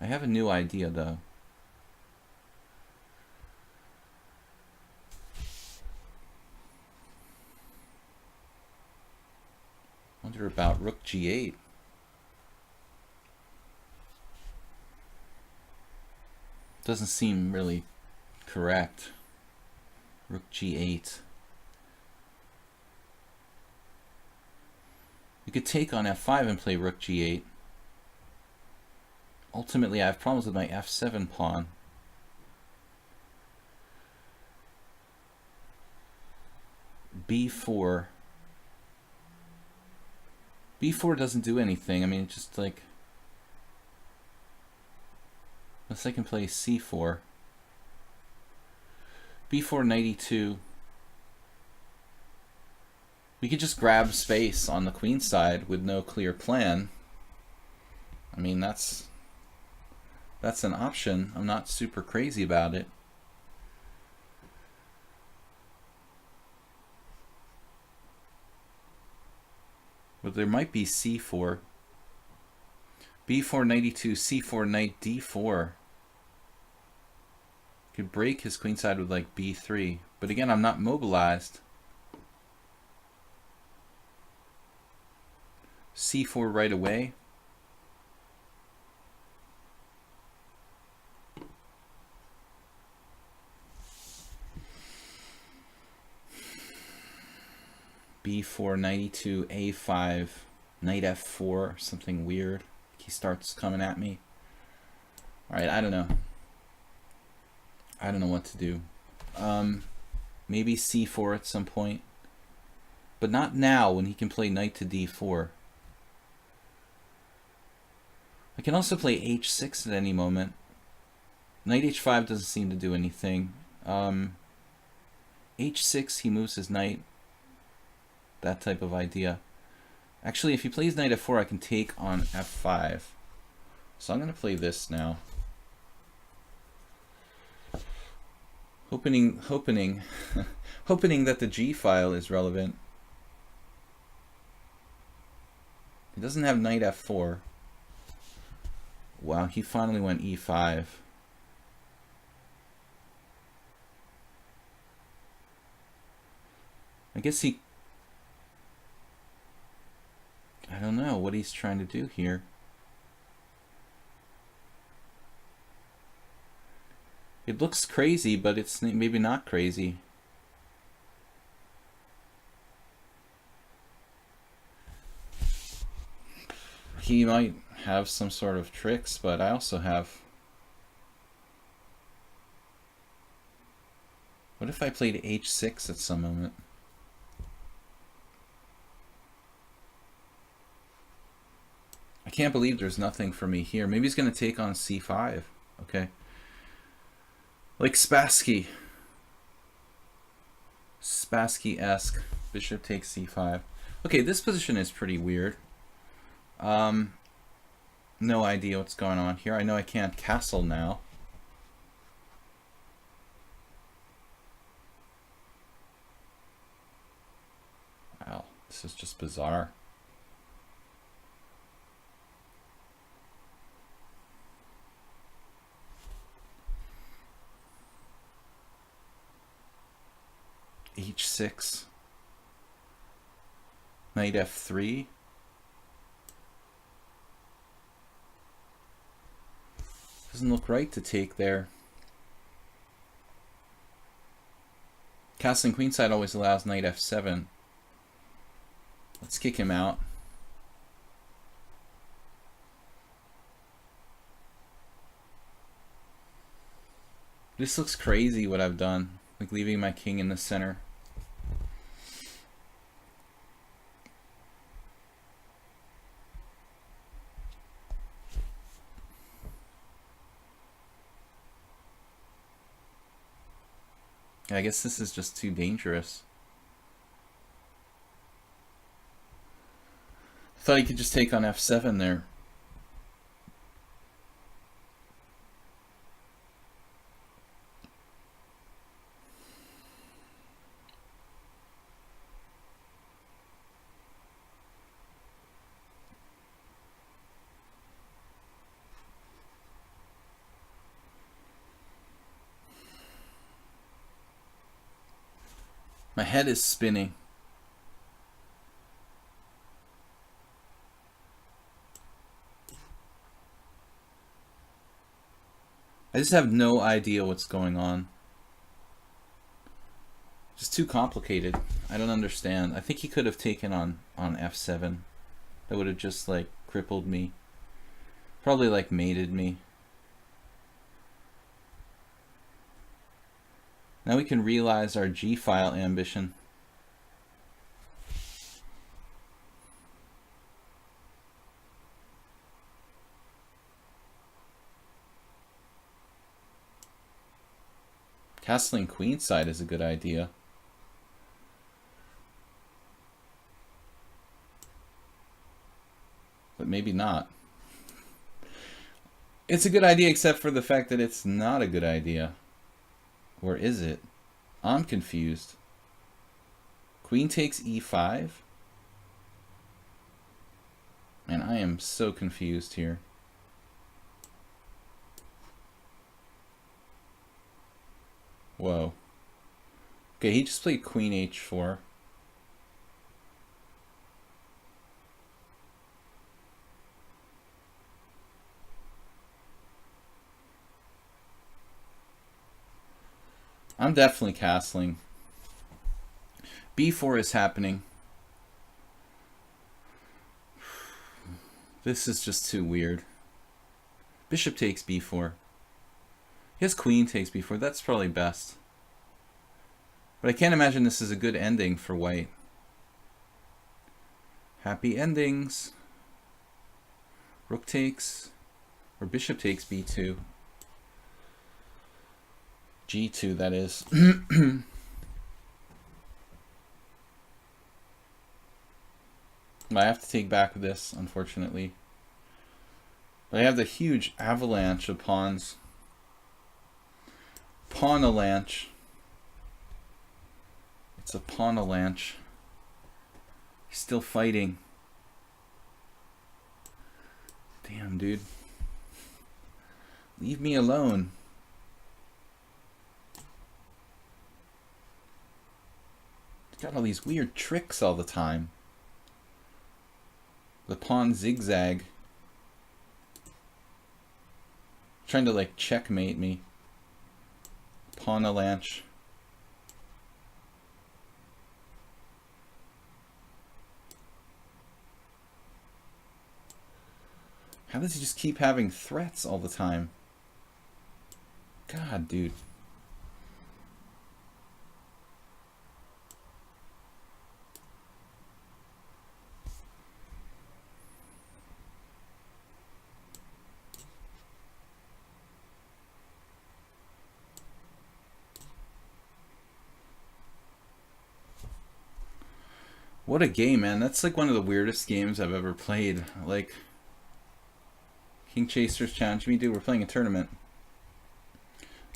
I have a new idea though. Wonder about rook g8. Doesn't seem really correct. Rook g8. You could take on f5 and play rook g8. Ultimately, I have problems with my f7 pawn. b4. b4 doesn't do anything. I mean, it's just like... Unless I can play c4. b4, knight e2. We could just grab space on the queen side with no clear plan. I mean, that's an option. I'm not super crazy about it. But there might be c4. b4, knight e2, c4, knight d4. Could break his queenside with like b3. But again, I'm not mobilized. c4 right away. b4, knight e2, a5, knight f4, something weird. He starts coming at me. Alright, I don't know. I don't know what to do. Maybe c4 at some point. But not now when he can play knight to d4. I can also play h6 at any moment. Knight h5 doesn't seem to do anything. h6, he moves his knight. That type of idea. Actually, if he plays knight f4, I can take on f5. So I'm going to play this now. Hoping that the G file is relevant. He doesn't have knight f4. Wow, he finally went e5. I guess he... I don't know what he's trying to do here. It looks crazy, but it's maybe not crazy. He might have some sort of tricks, but I also have... What if I played h6 at some moment? can't believe there's nothing for me here. Maybe he's going to take on c5. Okay. Like Spassky. Spassky-esque. Bishop takes c5. Okay, this position is pretty weird. No idea what's going on here. I know I can't castle now. Wow, this is just bizarre. h6. Knight f3. Doesn't look right to take there. Castling queenside always allows knight f7. Let's kick him out. This looks crazy what I've done, like leaving my king in the center. I guess this is just too dangerous. Thought he could just take on f7 there. My head is spinning. I just have no idea what's going on. Just too complicated. I don't understand. I think he could have taken on f7. That would have just like crippled me. Probably like mated me. Now we can realize our G-file ambition. Castling queenside is a good idea. But maybe not. It's a good idea except for the fact that it's not a good idea. Or is it? I'm confused. Queen takes e5? Man, I am so confused here. Whoa. Okay, he just played queen h4. I'm definitely castling. b4 is happening. This is just too weird. Bishop takes b4. He has queen takes b4. That's probably best. But I can't imagine this is a good ending for white. Happy endings. Rook takes. Or bishop takes b2. G2, that is. I have to take back this, unfortunately. But I have the huge avalanche of pawns. Pawn-avalanche. It's a pawn-avalanche. He's still fighting. Damn, dude. Leave me alone. Got all these weird tricks all the time. The pawn zigzag. Trying to like checkmate me. Pawn avalanche. How does he just keep having threats all the time? God, dude. What a game, man. That's like one of the weirdest games I've ever played. Like, King Chaser's challenged me. Dude, we're playing a tournament.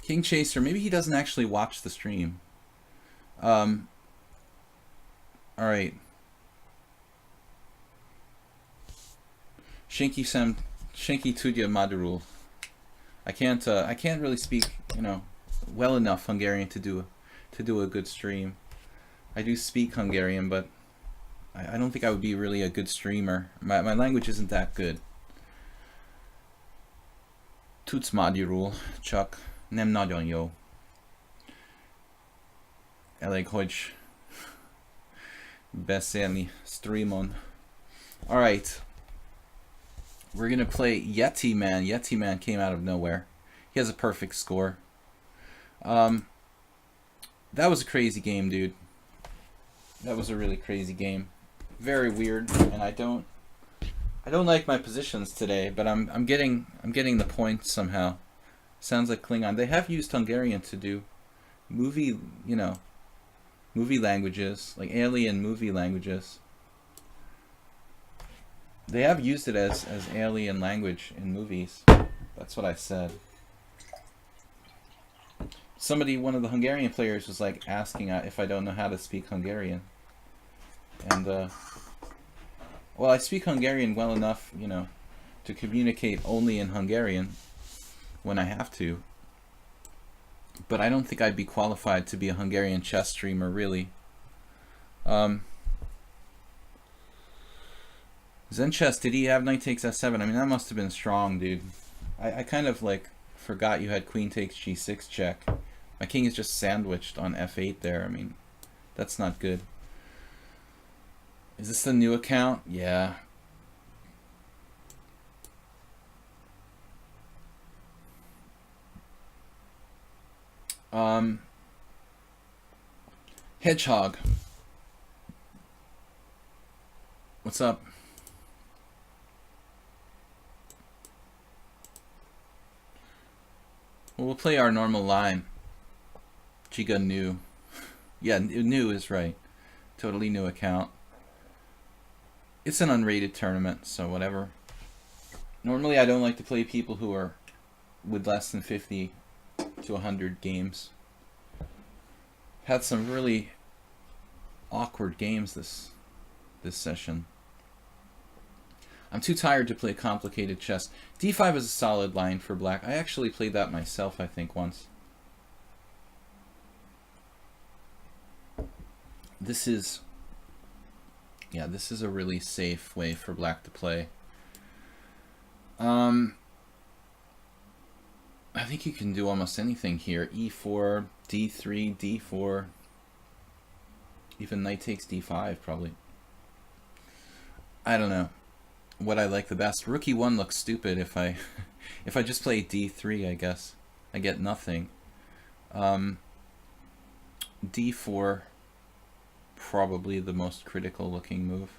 King Chaser, maybe he doesn't actually watch the stream. Alright. Shinki Tudya Madurul. I can't really speak, well enough Hungarian to do a good stream. I do speak Hungarian, but I don't think I would be really a good streamer. My language isn't that good. Tudsz magyarul, csak nem nagyon jó. Elég, hogy beszélni streamon. Alright. We're going to play Yeti Man. Yeti Man came out of nowhere. He has a perfect score. That was a crazy game, dude. That was a really crazy game. Very weird, and I don't like my positions today, but I'm getting the point somehow. Sounds like Klingon. They have used Hungarian to do movie languages, like alien movie languages. They have used it as alien language in movies. That's what I said. One of the Hungarian players was like asking if I don't know how to speak Hungarian. And, well, I speak Hungarian well enough, to communicate only in Hungarian when I have to. But I don't think I'd be qualified to be a Hungarian chess streamer, really. Zen Chess, did he have knight takes f7? I mean, that must have been strong, dude. I kind of, like, forgot you had queen takes g6 check. My king is just sandwiched on f8 there. I mean, that's not good. Is this the new account? Yeah. Hedgehog. What's up? Well, we'll play our normal line. Giga new. Yeah, new is right. Totally new account. It's an unrated tournament, so whatever. Normally I don't like to play people who are with less than 50 to 100 games. Had some really awkward games this session. I'm too tired to play complicated chess. d5 is a solid line for black. I actually played that myself, I think, once. This is a really safe way for black to play. I think you can do almost anything here. e4, d3, d4. Even knight takes d5, probably. I don't know what I like the best. Rook e1 looks stupid if I if I just play d3, I guess. I get nothing. d4, probably the most critical looking move.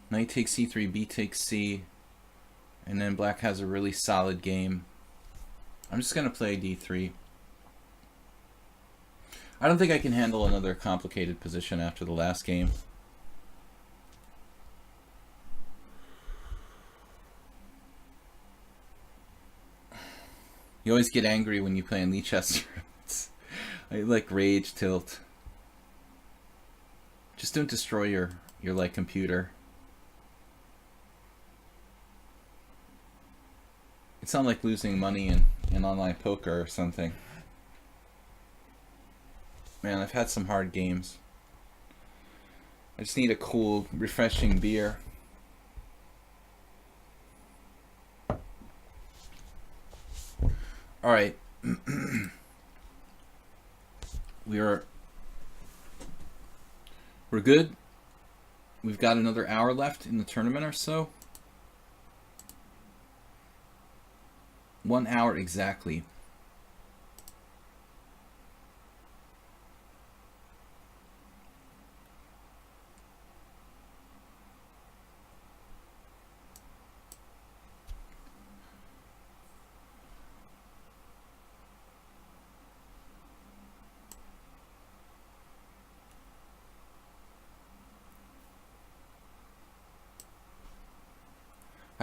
Knight takes c3, b takes c, and then black has a really solid game. I'm just going to play d3. I don't think I can handle another complicated position after the last game. You always get angry when you play in lichess. I like rage tilt. Just don't destroy your like computer. It's not like losing money in online poker or something. Man, I've had some hard games. I just need a cool, refreshing beer. All right. We're good. We've got another hour left in the tournament or so. 1 hour exactly.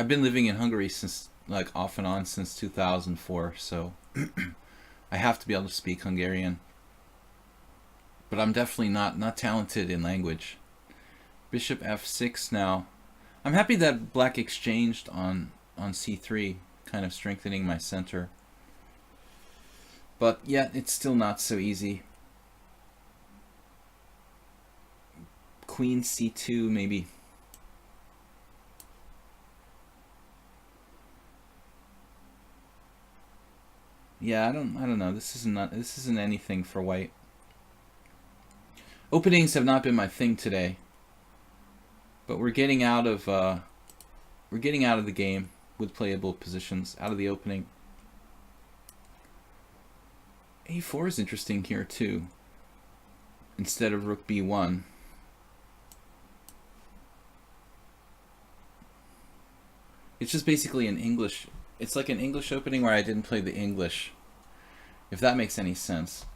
I've been living in Hungary since, like, off and on since 2004, so I have to be able to speak Hungarian. But I'm definitely not talented in language. Bishop f6 now. I'm happy that black exchanged on c3, kind of strengthening my center. But yeah, it's still not so easy. Queen c2 maybe. Yeah, I don't know. This isn't anything for white. Openings have not been my thing today. But we're getting out of the game with playable positions, out of the opening. a4 is interesting here too. Instead of rook b1. It's just basically an English. It's like an English opening where I didn't play the English. If that makes any sense.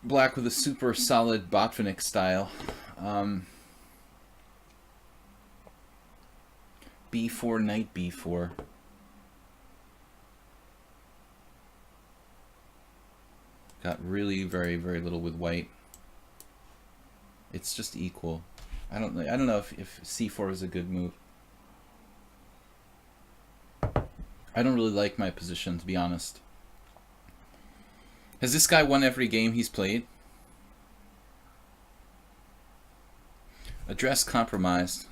Black with a super solid Botvinnik style. b4, knight b4. Got really very little with white. It's just equal. I don't know if c4 is a good move. I don't really like my position, to be honest. Has this guy won every game he's played? Address compromised.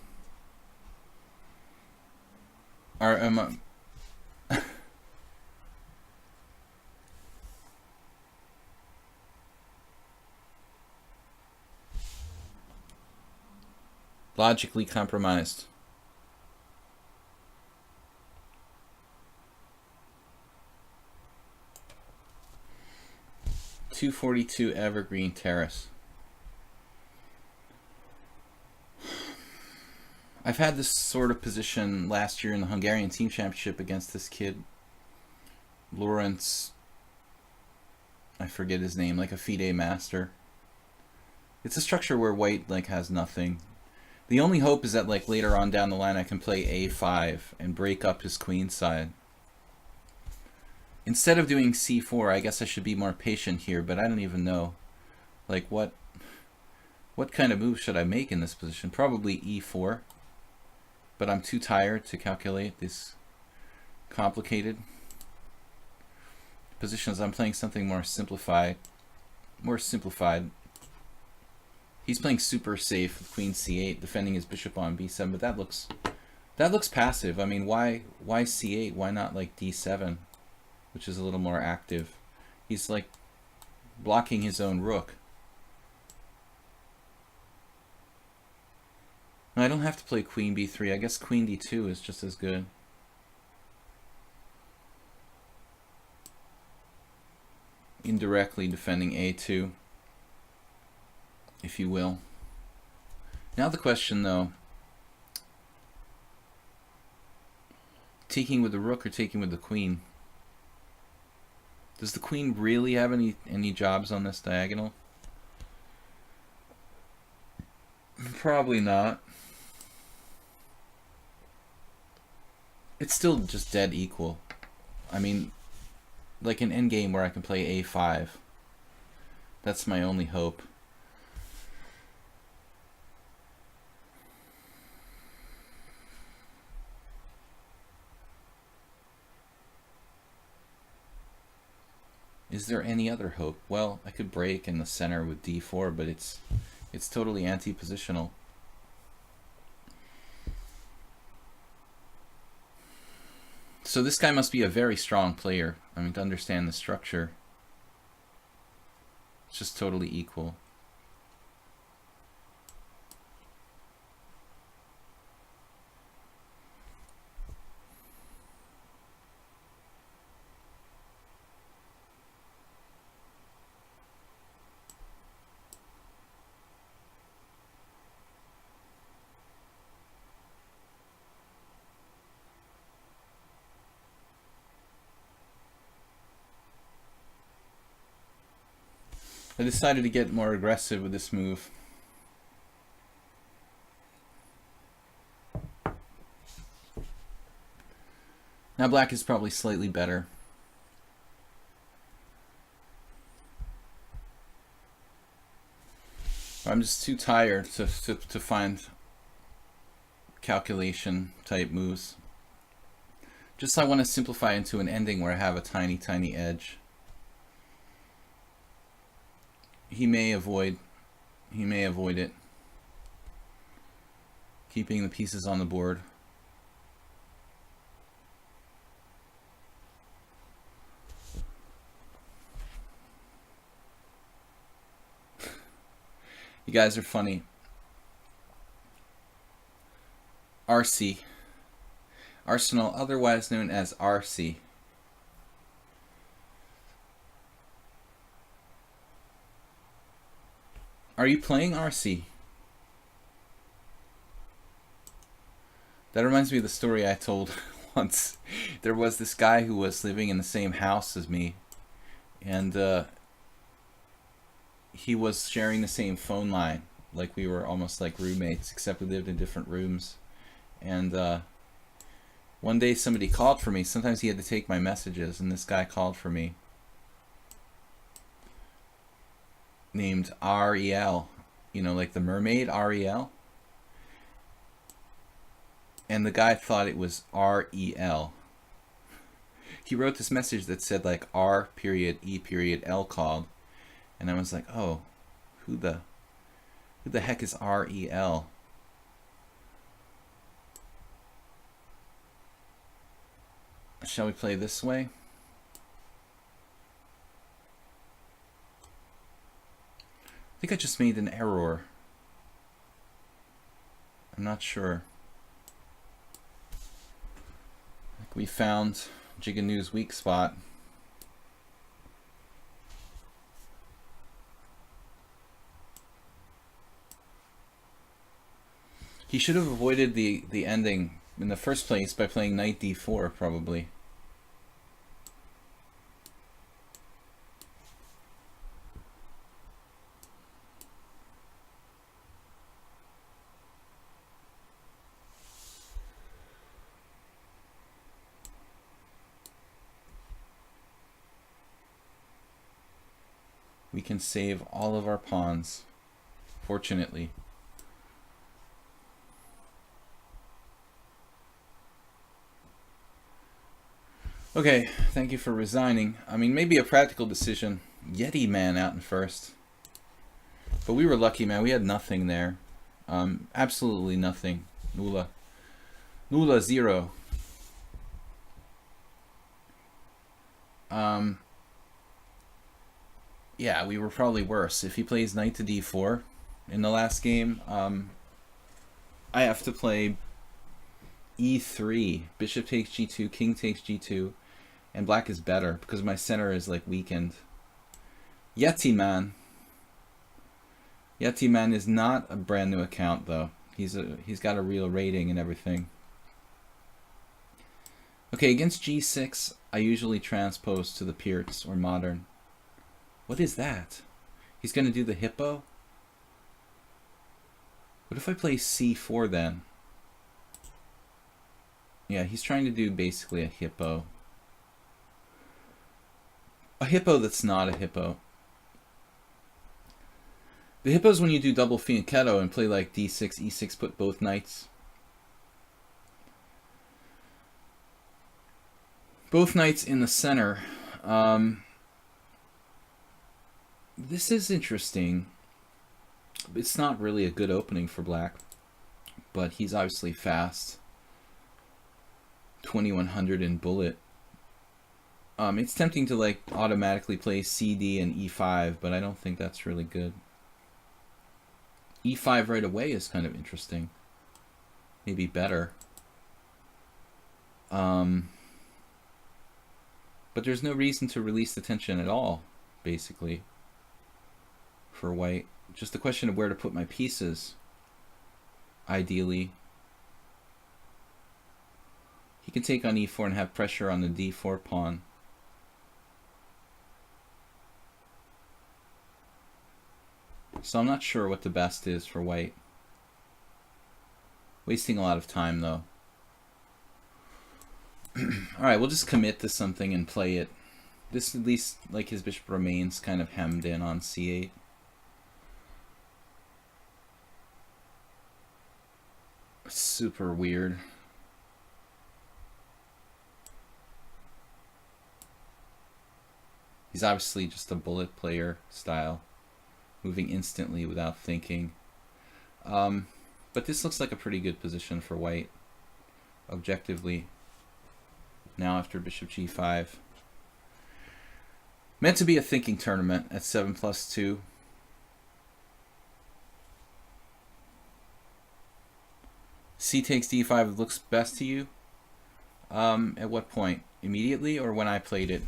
Logically compromised. .242 Evergreen Terrace. I've had this sort of position last year in the Hungarian Team Championship against this kid, Lawrence. I forget his name, like a FIDE master. It's a structure where white like has nothing. The only hope is that like later on down the line I can play a5 and break up his queen side. Instead of doing c4, I guess I should be more patient here, but I don't even know. Like what kind of move should I make in this position? Probably e4. But I'm too tired to calculate this complicated positions. I'm playing something more simplified. He's playing super safe with queen c8, defending his bishop on b7, but that looks passive. I mean, why c8? Why not like d7, which is a little more active? He's like blocking his own rook. I don't have to play queen b3. I guess queen d2 is just as good. Indirectly defending a2, if you will. Now the question though, taking with the rook or taking with the queen? Does the queen really have any jobs on this diagonal? Probably not. It's still just dead equal. I mean, like an endgame where I can play a5. That's my only hope. Is there any other hope? Well, I could break in the center with d4, but it's totally anti-positional. So this guy must be a very strong player. I mean, to understand the structure. It's just totally equal. I decided to get more aggressive with this move. Now black is probably slightly better. I'm just too tired to find calculation type moves. Just I want to simplify into an ending where I have a tiny, tiny edge. He may avoid it. Keeping the pieces on the board. You guys are funny. RC. Arsenal, otherwise known as RC. Are you playing RC? That reminds me of the story I told once. There was this guy who was living in the same house as me, and he was sharing the same phone line. Like we were almost like roommates, except we lived in different rooms. And one day somebody called for me. Sometimes he had to take my messages, and this guy called for me. Named Ariel. You know, like the mermaid, Ariel. And the guy thought it was R-E-L. He wrote this message that said like R.E.L. called. And I was like, oh, who the heck is R-E-L? Shall we play this way? I think I just made an error. I'm not sure. Like we found Jiganu's weak spot. He should have avoided the ending in the first place by playing knight d4, probably. We can save all of our pawns, fortunately. Okay, thank you for resigning. I mean, maybe a practical decision. Yeti man out in first. But we were lucky, man. We had nothing there. Absolutely nothing. Nula. Nula, zero. Yeah, we were probably worse. If he plays knight to d4 in the last game, I have to play e3. Bishop takes g2, king takes g2, and black is better because my center is like weakened. Yeti man. Yeti man is not a brand new account though. He's got a real rating and everything. Okay, against g6, I usually transpose to the Pirts or modern. What is that? He's going to do the hippo? What if I play c4 then? Yeah, he's trying to do basically a hippo. A hippo that's not a hippo. The hippo is when you do double fianchetto and play like d6, e6, put both knights. Both knights in the center. This is interesting. It's not really a good opening for black, but he's obviously fast. 2100 in bullet. It's tempting to like automatically play CD and E5, but I don't think that's really good. E5 right away is kind of interesting. Maybe better. But there's no reason to release the tension at all, basically, for white. Just a question of where to put my pieces, ideally. He can take on e4 and have pressure on the d4 pawn. So I'm not sure what the best is for white. Wasting a lot of time though. Alright, we'll just commit to something and play it. This, at least, like, his bishop remains kind of hemmed in on c8. Super weird. He's obviously just a bullet player style, moving instantly without thinking. But this looks like a pretty good position for white, objectively. Now after bishop g5. Meant to be a thinking tournament at 7+2. C takes d5 looks best to you? At what point? Immediately or when I played it?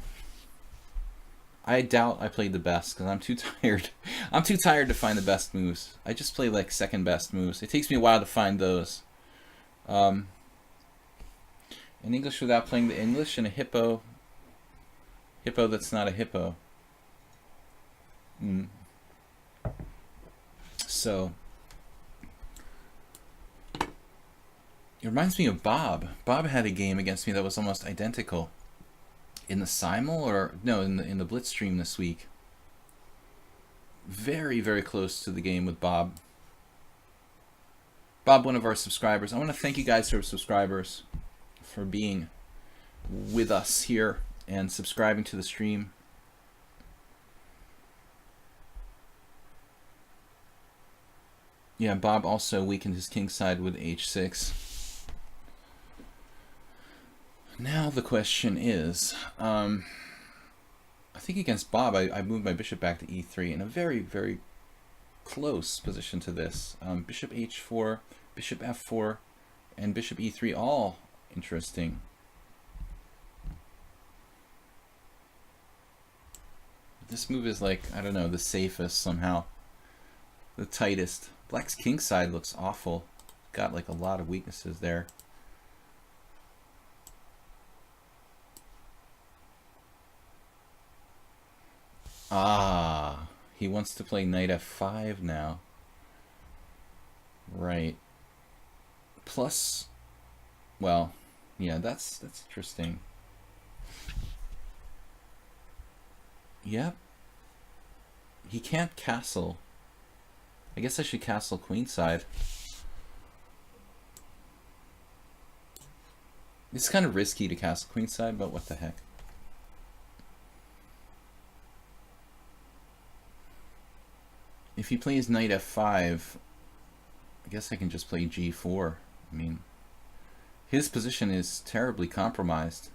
I doubt I played the best because I'm too tired. I'm too tired to find the best moves. I just play like second best moves. It takes me a while to find those. In English without playing the English, and a hippo that's not a hippo. So it reminds me of Bob. Bob had a game against me that was almost identical. In the Simul, or no, in the Blitz stream this week. Very, very close to the game with Bob. Bob, one of our subscribers. I want to thank you guys who are subscribers for being with us here and subscribing to the stream. Yeah, Bob also weakened his kingside with h6. Now the question is, I think against Bob, I moved my bishop back to e3 in a very, very close position to this. Bishop h4, bishop f4, and bishop e3, all interesting. This move is like, I don't know, the safest somehow. The tightest. Black's kingside looks awful. Got like a lot of weaknesses there. Ah, he wants to play knight f5 now. Right. Plus, well, yeah, that's interesting. Yep. He can't castle. I guess I should castle queenside. It's kind of risky to castle queenside, but what the heck. If he plays knight f5, I guess I can just play g4. I mean, his position is terribly compromised.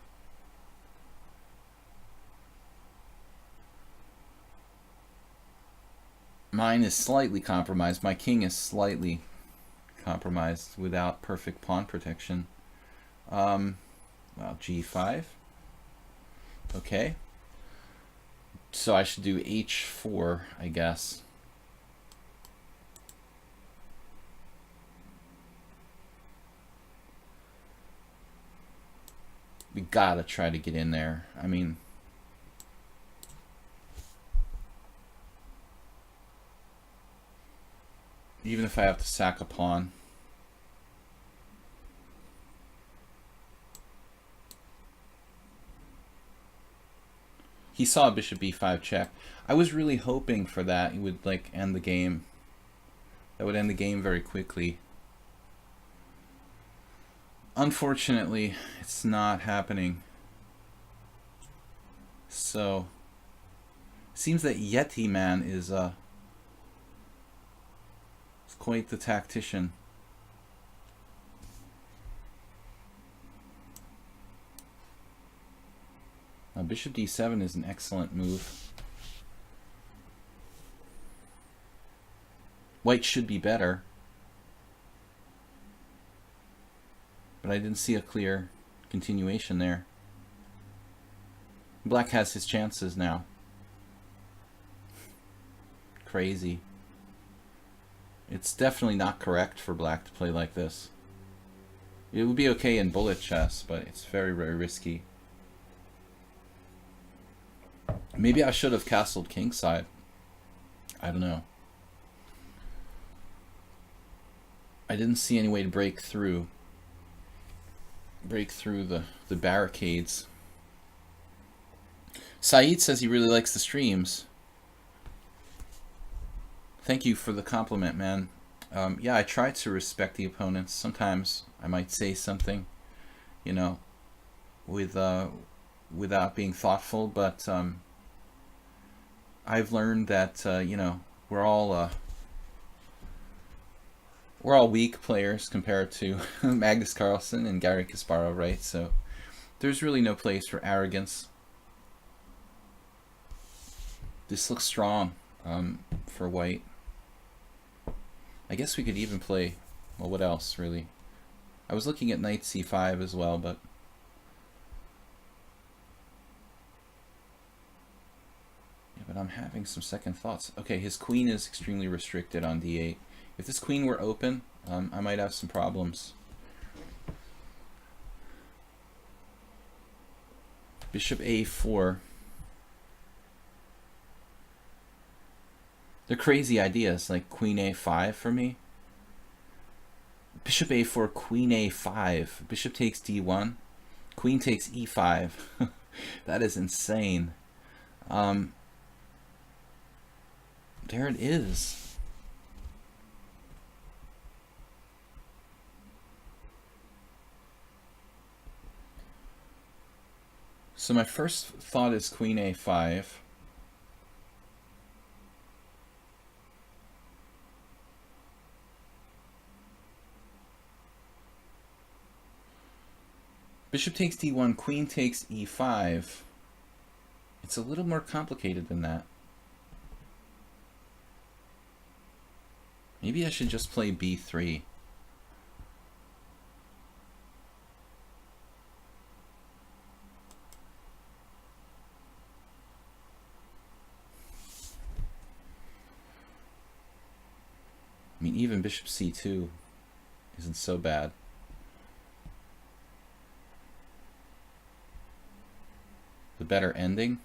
Mine is slightly compromised. My king is slightly compromised without perfect pawn protection. Well, g5. Okay. So I should do h4, I guess. We gotta try to get in there. I mean, even if I have to sack a pawn. He saw bishop b5 check. I was really hoping for that. He would like end the game. That would end the game very quickly. Unfortunately, it's not happening. So, seems that Yeti Man is quite the tactician. Now, bishop d7 is an excellent move. White should be better. But I didn't see a clear continuation there. Black has his chances now. Crazy. It's definitely not correct for black to play like this. It would be okay in bullet chess, but it's very, very risky. Maybe I should have castled kingside. I don't know. I didn't see any way to break through. break through the barricades. Saeed says he really likes the streams. Thank you for the compliment, man. Yeah, I try to respect the opponents. Sometimes I might say something, you know, without being thoughtful, but I've learned that you know, we're all weak players compared to Magnus Carlsen and Garry Kasparov, right? So there's really no place for arrogance. This looks strong for white. I guess we could even play, well, what else, really? I was looking at knight c5 as well, but yeah, but I'm having some second thoughts. Okay, his queen is extremely restricted on d8. If this queen were open, I might have some problems. Bishop a4. They're crazy ideas, like queen a5 for me. Bishop a4, queen a5. Bishop takes d1. Queen takes e5. That is insane. There it is. So my first thought is queen a5. Bishop takes d1, queen takes e5. It's a little more complicated than that. Maybe I should just play b3. I mean, even bishop c2 isn't so bad. The better ending.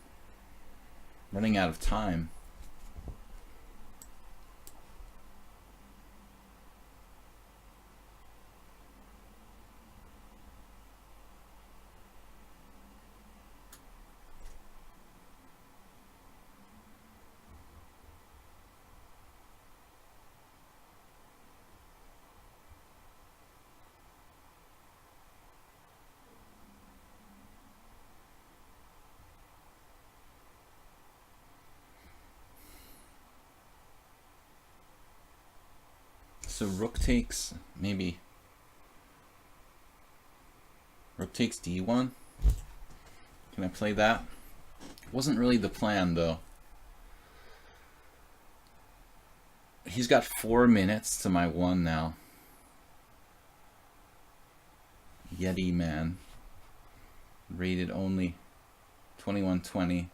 Running out of time. So rook takes, maybe. Rook takes d1. Can I play that? Wasn't really the plan, though. He's got 4 minutes to my 1 now. Yeti man. Rated only 2120.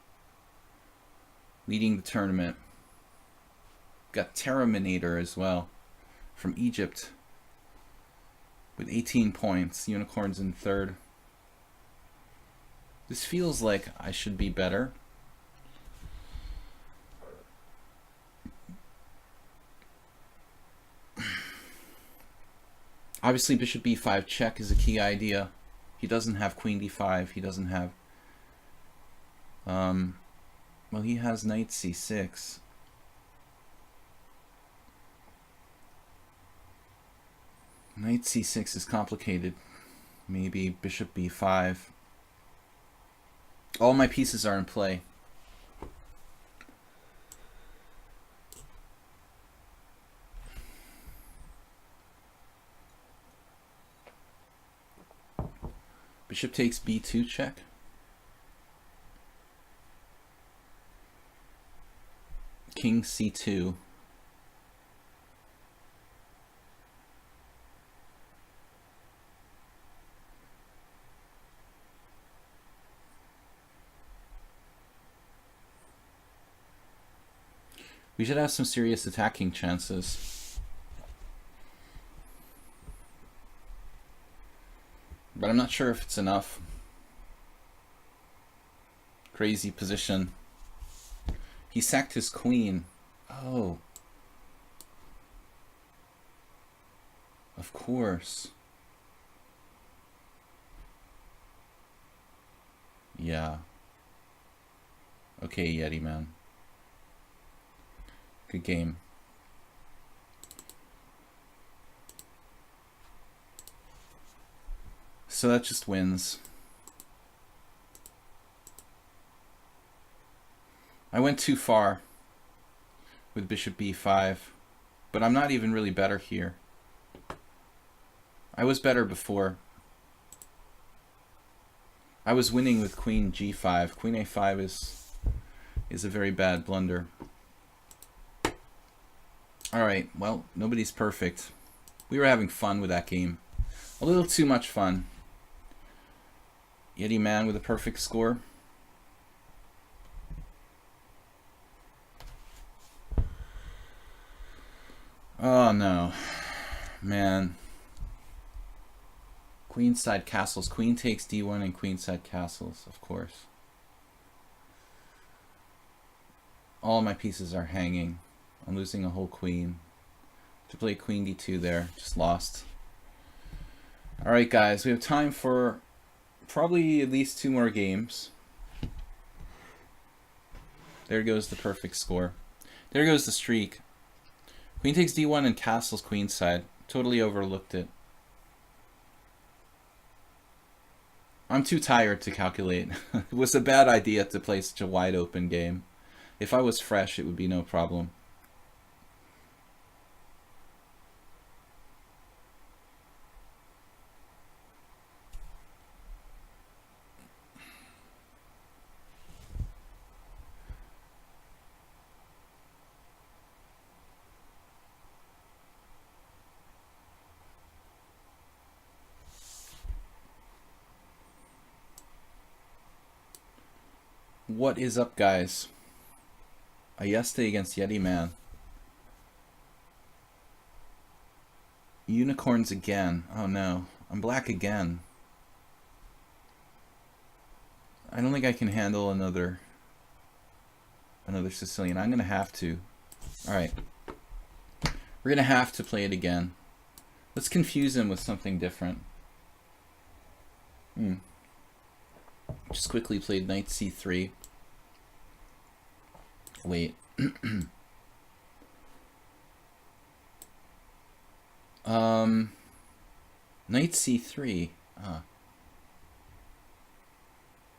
Leading the tournament. Got Terraminator as well. From Egypt. With 18 points. Unicorns in third. This feels like I should be better. Obviously, bishop b5 check is a key idea. He doesn't have queen d5. He doesn't have... well, he has knight c6. Knight c6 is complicated. Maybe bishop b5. All my pieces are in play. Bishop takes b2 check. King c2. We should have some serious attacking chances. But I'm not sure if it's enough. Crazy position. He sacked his queen. Oh. Of course. Yeah. Okay, Yeti man. Good game. So that just wins. I went too far with bishop b5, but I'm not even really better here. I was better before. I was winning with queen g5. Queen a5 is a very bad blunder. Alright, well, nobody's perfect. We were having fun with that game. A little too much fun. Yeti man with a perfect score. Oh no. Man. Queenside castles. Queen takes d1 and queenside castles, of course. All my pieces are hanging. I'm losing a whole queen. To play queen d2 there. Just lost. Alright guys, we have time for probably at least 2 more games. There goes the perfect score. There goes the streak. Queen takes d1 and castles queenside. Totally overlooked it. I'm too tired to calculate. It was a bad idea to play such a wide open game. If I was fresh, it would be no problem. What is up, guys? Ayeste against Yeti man. Unicorns again. Oh no. I'm black again. I don't think I can handle another Sicilian. I'm gonna have to. Alright. We're gonna have to play it again. Let's confuse him with something different. Just quickly played knight c3. Wait. Knight c3.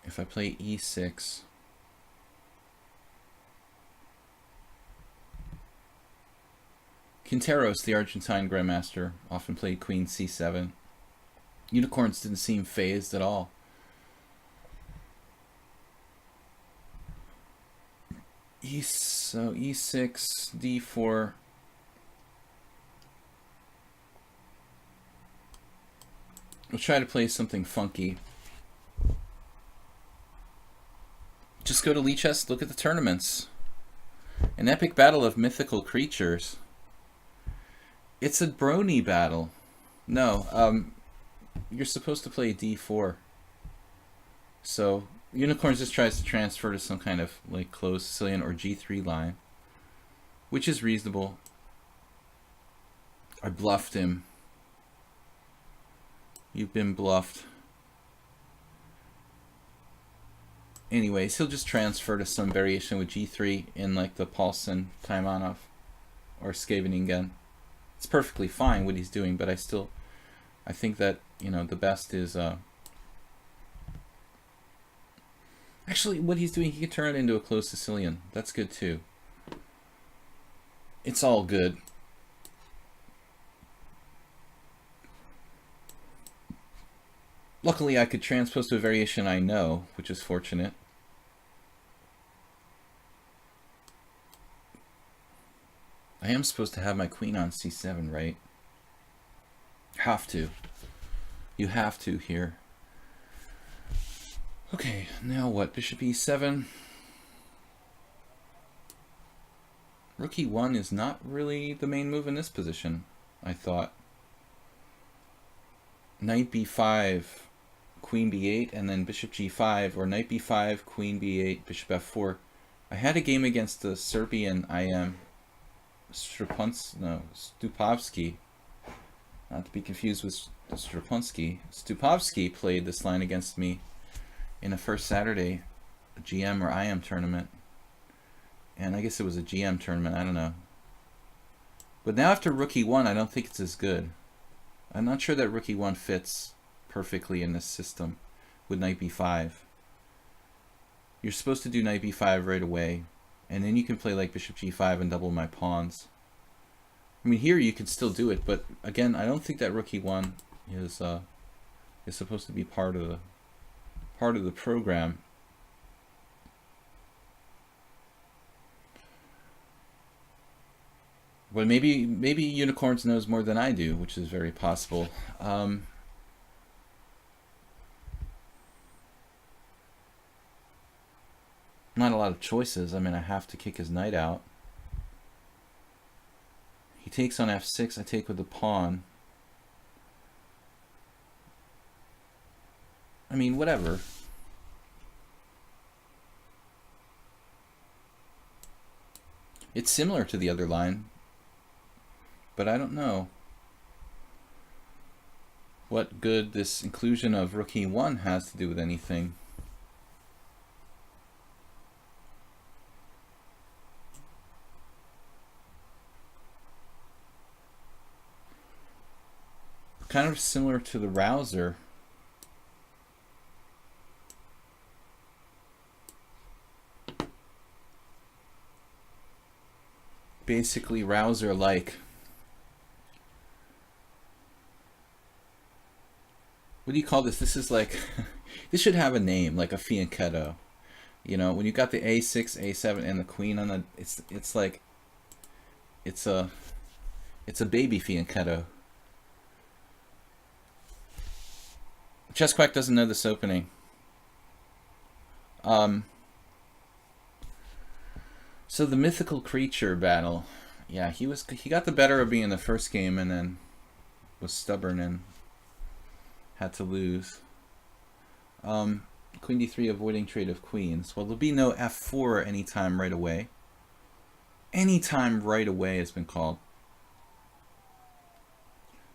If I play e6. Quinteros, the Argentine grandmaster, often played queen c7. Unicorns didn't seem phased at all. So e6, d4. We'll try to play something funky. Just go to lichess, look at the tournaments. An epic battle of mythical creatures. It's a brony battle. No, you're supposed to play d4. So Unicorns just tries to transfer to some kind of like closed Sicilian or g3 line, which is reasonable. I bluffed him. You've been bluffed. Anyways, he'll just transfer to some variation with g3 in like the Paulsen Taimanov or Scheveningen. It's perfectly fine what he's doing, but I think that, you know, the best is actually what he's doing. He could turn it into a closed Sicilian. That's good too. It's all good. Luckily, I could transpose to a variation I know, which is fortunate. I am supposed to have my queen on c7, right? Have to. You have to here. Okay, now what? Bishop e7. Rook e1 is not really the main move in this position, I thought. Knight b5, queen b8, and then bishop g5, or knight b5, queen b8, bishop f4. I had a game against the Serbian Stupovsky. Not to be confused with Strapunski. Stupovsky played this line against me in the first Saturday GM or IM tournament. And I guess it was a GM tournament, I don't know. But now after rook e1, I don't think it's as good. I'm not sure that rook e1 fits perfectly in this system with knight b5. You're supposed to do knight b5 right away, and then you can play like bishop g5 and double my pawns. I mean, here you can still do it, but again, I don't think that rook e1 is supposed to be part of the program. But maybe Unicorns knows more than I do, which is very possible. Not a lot of choices. I mean, I have to kick his knight out. He takes on f6. I take with the pawn. I mean, whatever. It's similar to the other line, but I don't know what good this inclusion of rook e1 has to do with anything. Kind of similar to the Rouser. Basically Rouser-like. What do you call this? This is like, this should have a name, like a fianchetto. You know, when you got the a6, a7, and the queen on the, it's like, it's a baby fianchetto. Chess Quack doesn't know this opening. So the mythical creature battle, yeah, he got the better of me in the first game and then was stubborn and had to lose. Queen d3 avoiding trade of queens. Well, there'll be no f4 anytime right away. Anytime right away has been called.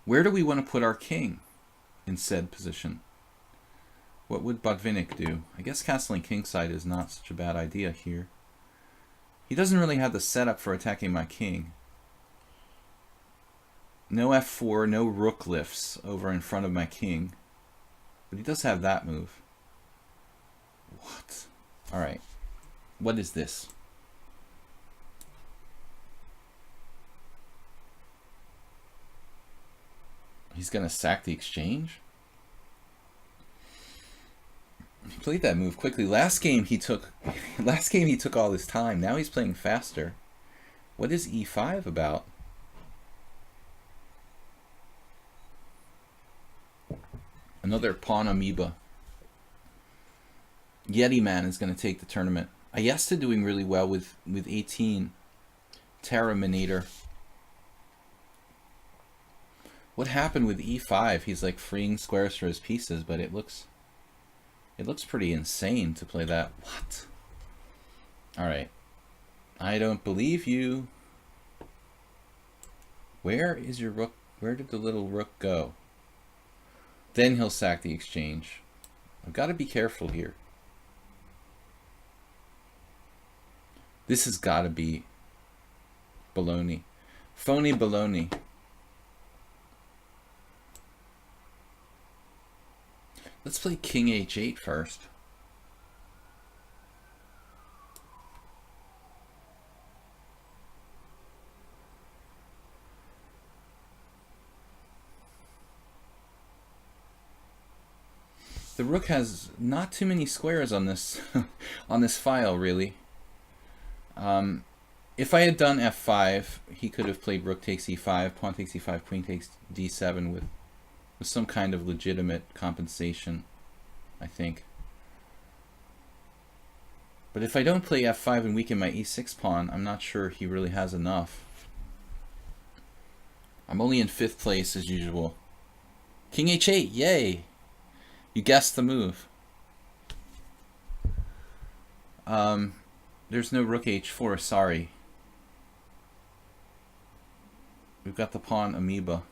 Where do we want to put our king in said position? What would Botvinnik do? I guess castling kingside is not such a bad idea here. He doesn't really have the setup for attacking my king. No f4, no rook lifts over in front of my king. But he does have that move. What? Alright. What is this? He's gonna sack the exchange? He played that move quickly. Last game he took all his time. Now he's playing faster. What is e5 about? Another pawn amoeba. Yeti Man is going to take the tournament. Ayesta doing really well with 18. Terraminator. What happened with e5? He's like freeing squares for his pieces, but it looks pretty insane to play that. What? Alright. I don't believe you. Where is your rook? Where did the little rook go? Then he'll sack the exchange. I've got to be careful here. This has got to be baloney. Phony baloney. Let's play king h8 first. The rook has not too many squares on this on this file, really. If I had done f5, he could have played rook takes e5, pawn takes e5, queen takes d7 with some kind of legitimate compensation, I think. But if I don't play f5 and weaken my e6 pawn, I'm not sure he really has enough. I'm only in 5th place as usual. King h8, yay! You guessed the move. There's no rook h4, sorry. We've got the pawn amoeba.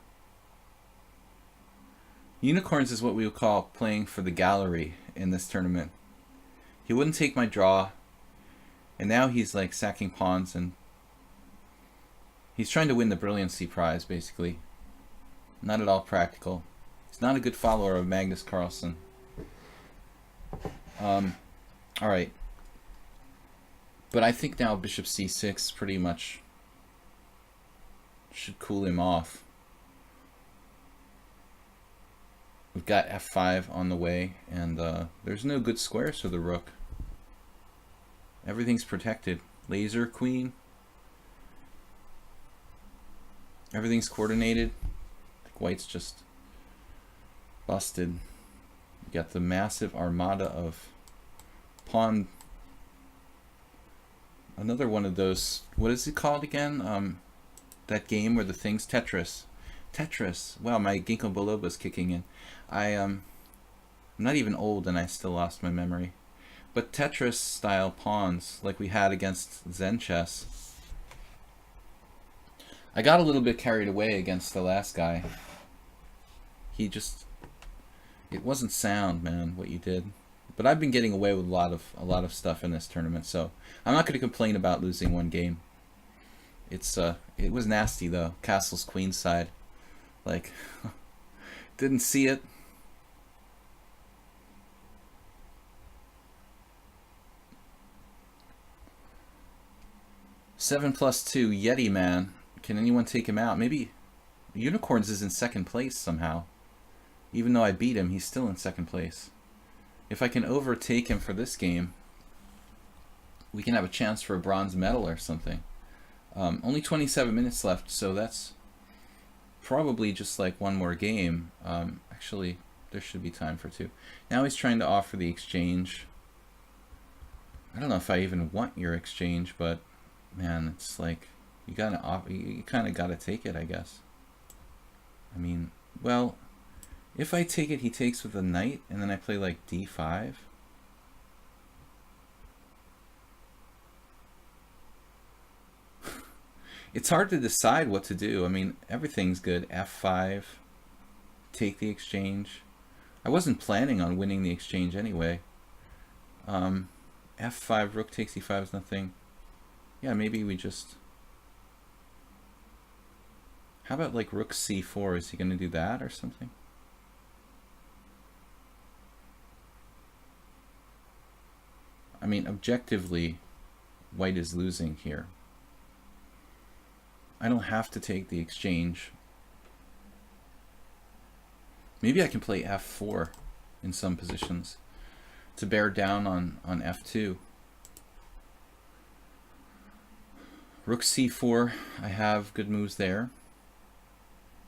Unicorns is what we would call playing for the gallery in this tournament. He wouldn't take my draw. And now he's like sacking pawns and he's trying to win the brilliancy prize, basically. Not at all practical. He's not a good follower of Magnus Carlsen. Alright. But I think now bishop c6 pretty much should cool him off. We've got f5 on the way, and there's no good squares for the rook. Everything's protected. Laser queen. Everything's coordinated. I think white's just busted. You got the massive armada of pawn. Another one of those, what is it called again? That game where the things, Tetris. Tetris. Wow, my ginkgo biloba's kicking in. I'm not even old and I still lost my memory. But Tetris style pawns like we had against Zen chess. I got a little bit carried away against the last guy. He just, it wasn't sound, man, what you did. But I've been getting away with a lot of stuff in this tournament, so I'm not going to complain about losing one game. It was nasty though. Castle's queenside, like, didn't see it. Seven plus 2, Yeti man. Can anyone take him out? Maybe Unicorns is in second place somehow. Even though I beat him, he's still in second place. If I can overtake him for this game, we can have a chance for a bronze medal or something. Only 27 minutes left, so that's probably just like one more game. Actually, there should be time for two. Now he's trying to offer the exchange. I don't know if I even want your exchange, but man, it's like you kind of gotta take it, I guess. I mean, well, if I take it, he takes with a knight, and then I play like d5. It's hard to decide what to do. I mean, everything's good. f5, take the exchange. I wasn't planning on winning the exchange anyway. f5, rook takes e5 is nothing. Yeah, maybe we just... How about like rook c4? Is he going to do that or something? I mean, objectively, white is losing here. I don't have to take the exchange. Maybe I can play f4 in some positions to bear down on f2. Rook c4, I have good moves there.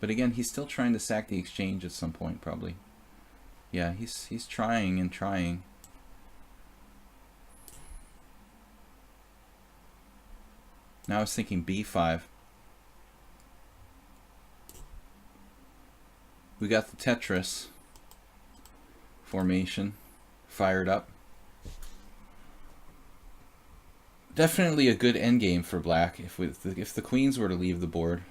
But again, he's still trying to sack the exchange at some point, probably. Yeah, he's trying and trying. Now I was thinking b5. We got the Tetris formation fired up. Definitely a good endgame for black if the queens were to leave the board.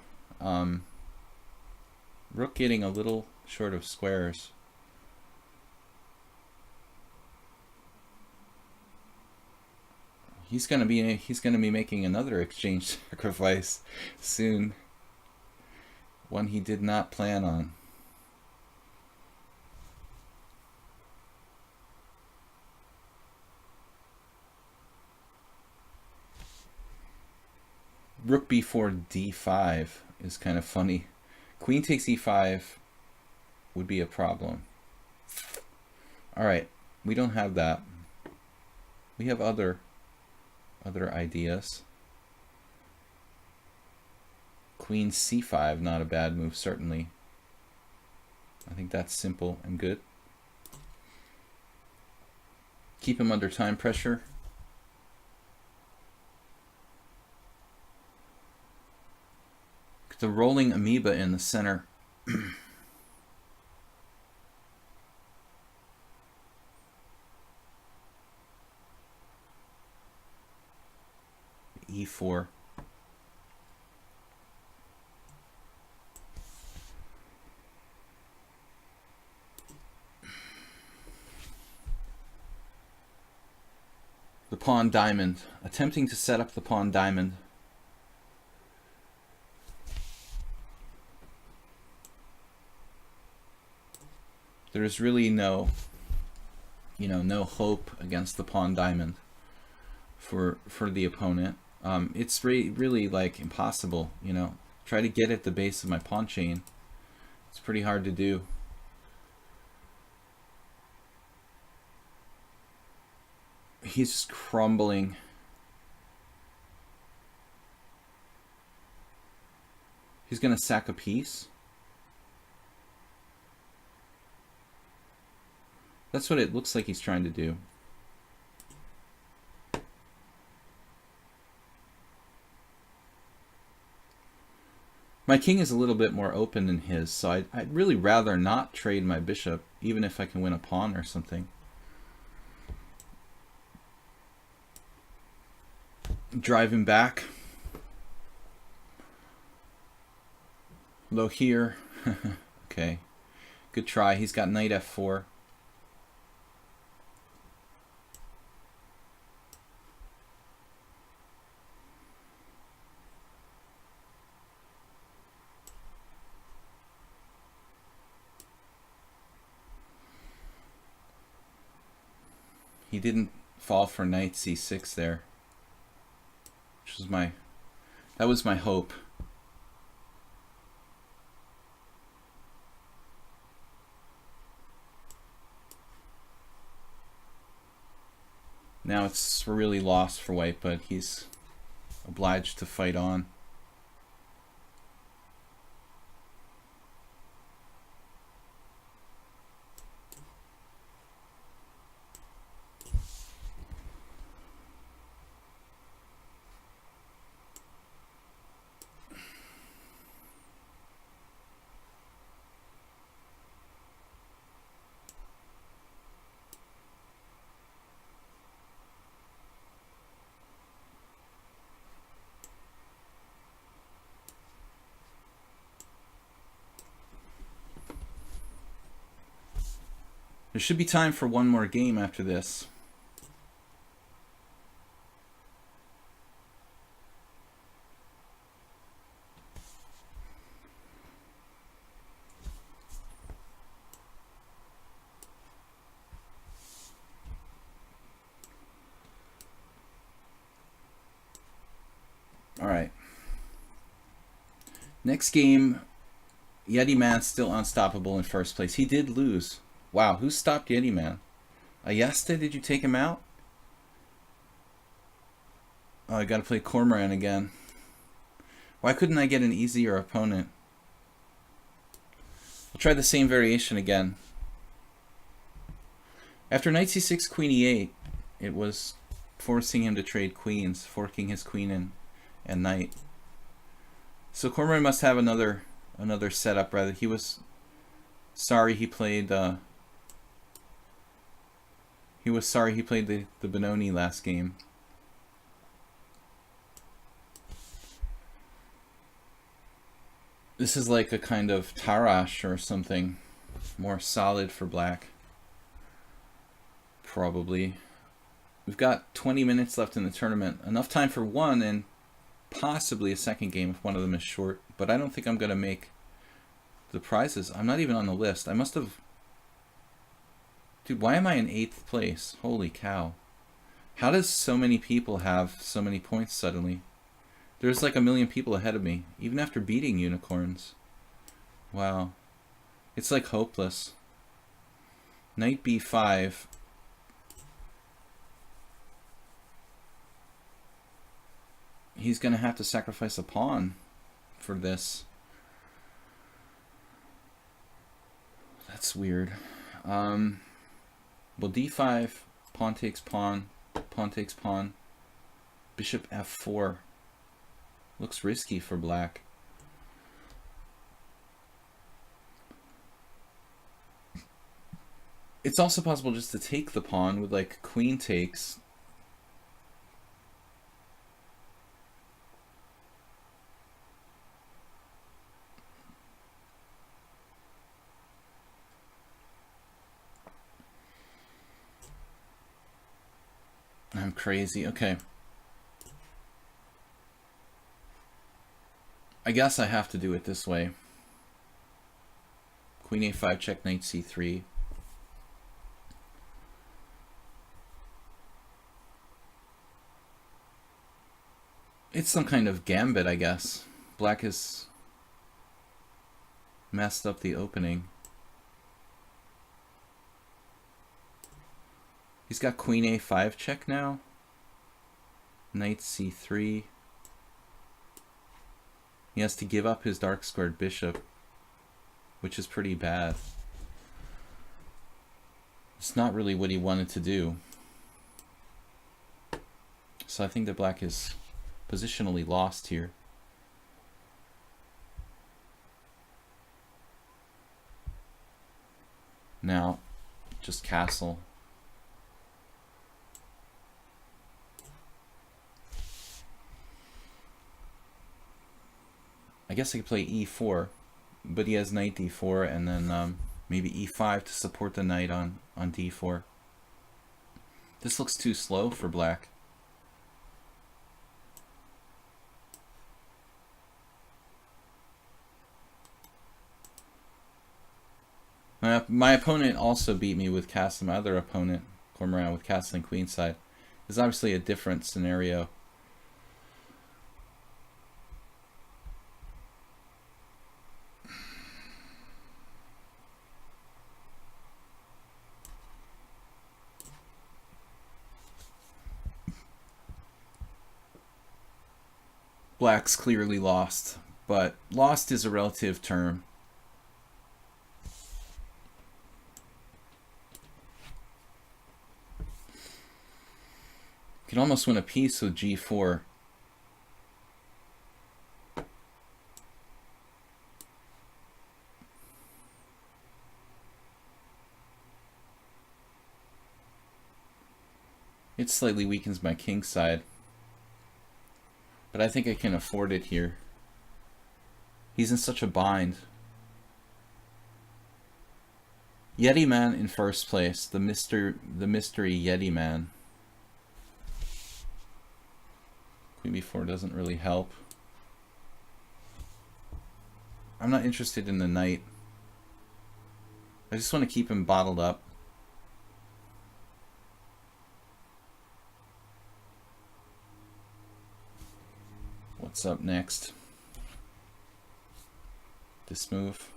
Rook getting a little short of squares. He's gonna be making another exchange sacrifice soon. One he did not plan on. Rook b4 d5 is kind of funny. Queen takes e5 would be a problem. Alright, we don't have that. We have other ideas. Queen c5, not a bad move, certainly. I think that's simple and good. Keep him under time pressure. The rolling amoeba in the center. e4. The pawn diamond. Attempting to set up the pawn diamond. There's really no, no hope against the pawn diamond for the opponent. It's really like impossible, Try to get at the base of my pawn chain. It's pretty hard to do. He's just crumbling. He's gonna sack a piece. That's what it looks like he's trying to do. My king is a little bit more open than his, so I'd really rather not trade my bishop, even if I can win a pawn or something. Drive him back. Low here. Okay. Good try. He's got knight f4. He didn't fall for knight c6 there, which was that was my hope. Now it's really lost for white, but he's obliged to fight on. There should be time for one more game after this. All right. Next game, Yeti Man's still unstoppable in first place. He did lose. Wow, who stopped Yeti Man? Ayesta, did you take him out? Oh, I gotta play Cormoran again. Why couldn't I get an easier opponent? I'll try the same variation again. After knight c6, queen e8, it was forcing him to trade queens, forking his queen and knight. So Cormoran must have another setup, rather. He was sorry he played the Benoni last game. This is like a kind of Tarash or something, more solid for black. Probably. We've got 20 minutes left in the tournament. Enough time for one and possibly a second game if one of them is short. But I don't think I'm going to make the prizes. I'm not even on the list. I must have... Dude, why am I in 8th place? Holy cow. How does so many people have so many points suddenly? There's like a million people ahead of me, even after beating unicorns. Wow. It's like hopeless. Knight b5. He's going to have to sacrifice a pawn for this. That's weird. Well, d5, pawn takes pawn, pawn takes pawn, bishop f4. Looks risky for black. It's also possible just to take the pawn with like queen takes. I'm crazy. Okay. I guess I have to do it this way. Queen a5, check knight c3. It's some kind of gambit, I guess. Black has messed up the opening. He's got queen a5 check now. Knight c3. He has to give up his dark squared bishop, which is pretty bad. It's not really what he wanted to do. So I think that black is positionally lost here. Now, just castle. I guess I could play e4, but he has knight d4, and then maybe e5 to support the knight on d4. This looks too slow for black. My opponent also beat me with castling. My other opponent, Cormoran, with castling queenside. There's obviously a different scenario. Black's clearly lost, but lost is a relative term. Can almost win a piece with g4. It slightly weakens my king side, but I think I can afford it here. He's in such a bind. Yeti Man in first place, the mystery Yeti Man. Queen b4 doesn't really help. I'm not interested in the knight. I just want to keep him bottled up. What's up next? This move.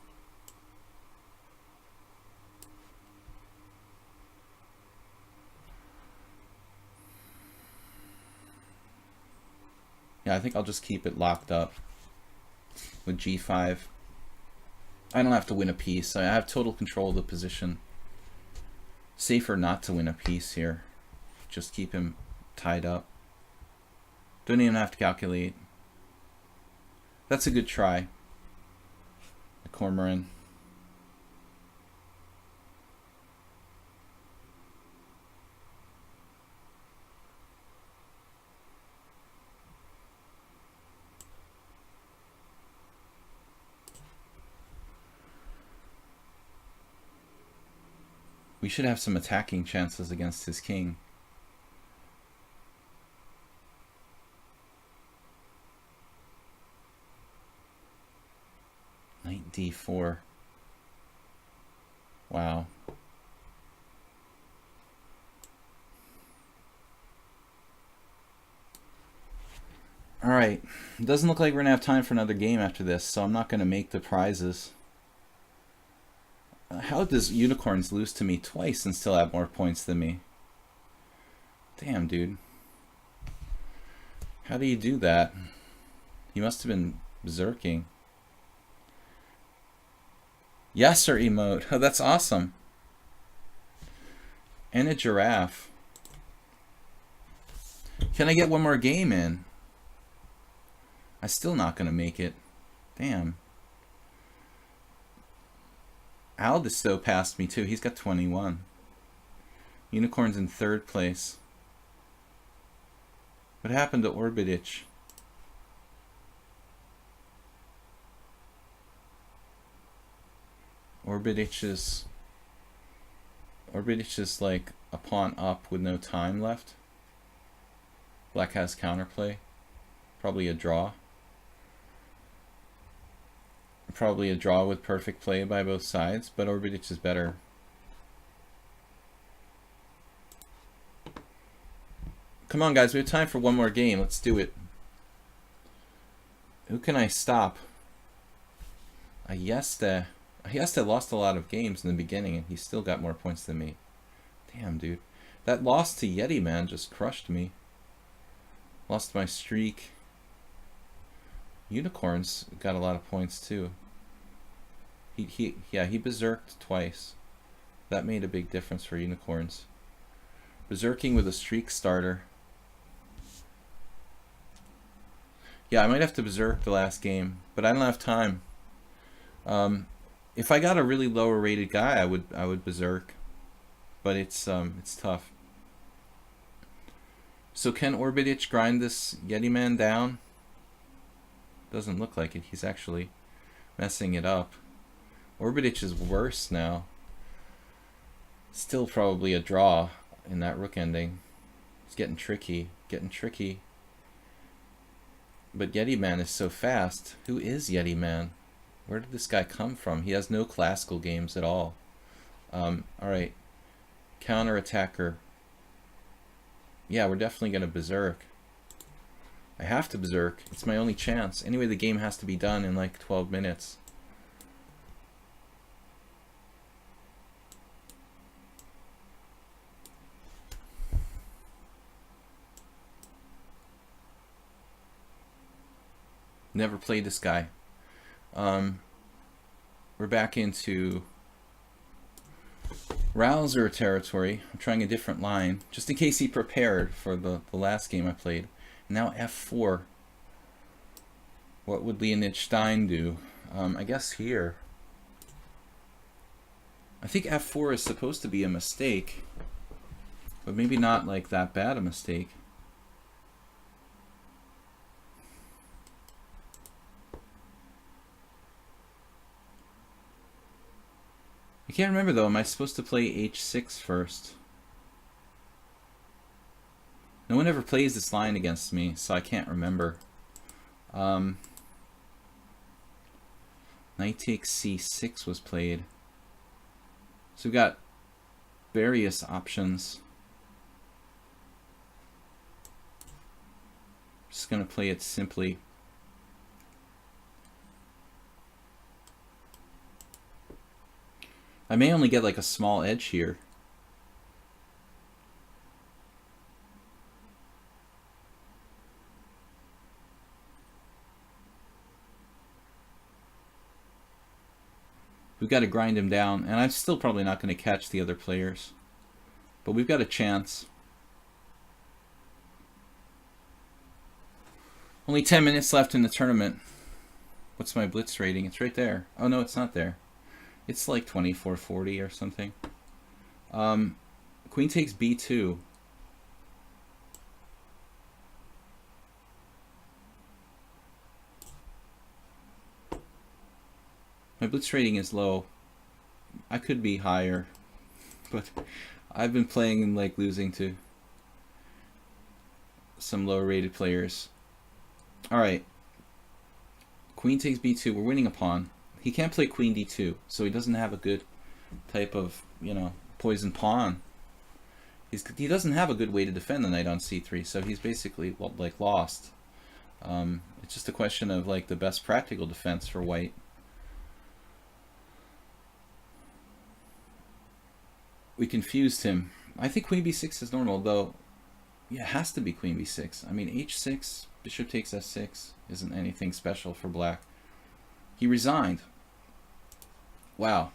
Yeah, I think I'll just keep it locked up with g5. I don't have to win a piece. I have total control of the position. Safer not to win a piece here. Just keep him tied up. Don't even have to calculate. That's a good try. The Cormoran. We should have some attacking chances against his king. Knight d4. Wow. Alright. It doesn't look like we're going to have time for another game after this, so I'm not going to make the prizes. How does Unicorns lose to me twice and still have more points than me? Damn, dude. How do you do that? He must have been berserking. Yes, sir, emote. Oh, that's awesome. And a giraffe. Can I get one more game in? I'm still not going to make it. Damn. Aldis, though, passed me, too. He's got 21. Unicorn's in third place. What happened to Orbitich? Orbitich is like a pawn up with no time left. Black has counterplay. Probably a draw. Probably a draw with perfect play by both sides, but Orbitich is better. Come on, guys, we have time for one more game. Let's do it. Who can I stop? Ayeste. Ayeste lost a lot of games in the beginning, and he still got more points than me. Damn, dude. That loss to Yeti Man just crushed me. Lost my streak. Unicorns got a lot of points too. He berserked twice. That made a big difference for Unicorns. Berserking with a streak starter. Yeah, I might have to berserk the last game, but I don't have time. If I got a really lower rated guy, I would berserk, but it's tough. So can Orbitich grind this Yeti Man down? Doesn't look like it. He's actually messing it up. Orbitich is worse now. Still probably a draw in that rook ending. It's getting tricky. But Yeti Man is so fast. Who is Yeti Man? Where did this guy come from? He has no classical games at all. Alright. Counter attacker. Yeah, we're definitely going to berserk. I have to berserk. It's my only chance. Anyway, the game has to be done in like 12 minutes. Never played this guy. We're back into Rouser territory. I'm trying a different line, just in case he prepared for the last game I played. Now f4. What would Leonid Stein do? I guess here. I think f4 is supposed to be a mistake, but maybe not like that bad a mistake. I can't remember though, am I supposed to play h6 first? No one ever plays this line against me, so I can't remember. Knight takes c6 was played. So we've got various options. Just gonna play it simply. I may only get like a small edge here. We've got to grind him down, and I'm still probably not going to catch the other players. But we've got a chance. Only 10 minutes left in the tournament. What's my blitz rating? It's right there. Oh no, it's not there. It's like 2440 or something. Queen takes b2. My blitz rating is low. I could be higher, but I've been playing and like losing to some lower rated players. Alright. Queen takes b2. We're winning a pawn. He can't play queen d2, so he doesn't have a good type of, you know, poison pawn. He doesn't have a good way to defend the knight on c3, so he's basically, well, like, lost. It's just a question of like the best practical defense for white. We confused him. I think queen b6 is normal, though. Yeah, it has to be queen b6. I mean, h6, bishop takes s6 isn't anything special for black. He resigned. Wow.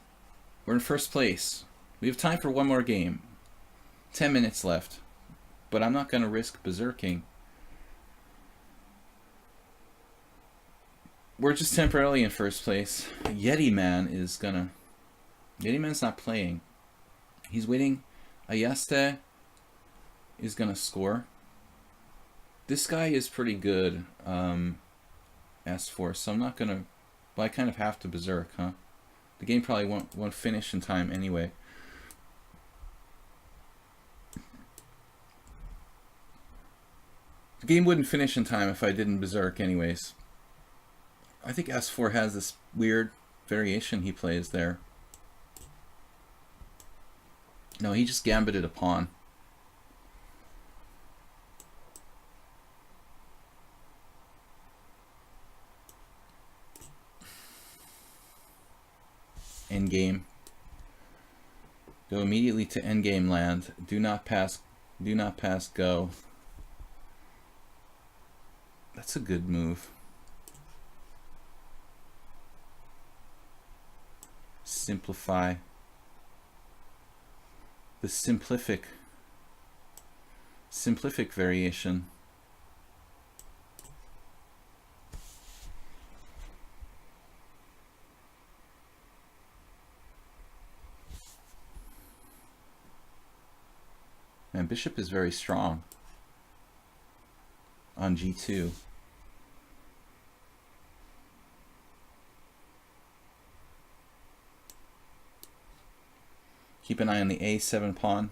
We're in first place. We have time for one more game. 10 minutes left. But I'm not going to risk berserking. We're just temporarily in first place. Yeti Man is gonna... Yeti Man's not playing. He's waiting. Ayeste is gonna score. This guy is pretty good. S4, so I'm not gonna... Well, I kind of have to berserk, huh? The game probably won't finish in time anyway. The game wouldn't finish in time if I didn't berserk anyways. I think S4 has this weird variation he plays there. No, he just gambited a pawn. Endgame. Go immediately to endgame land. Do not pass go. That's a good move. Simplify. The simplific variation. And bishop is very strong on g2. Keep an eye on the a7 pawn.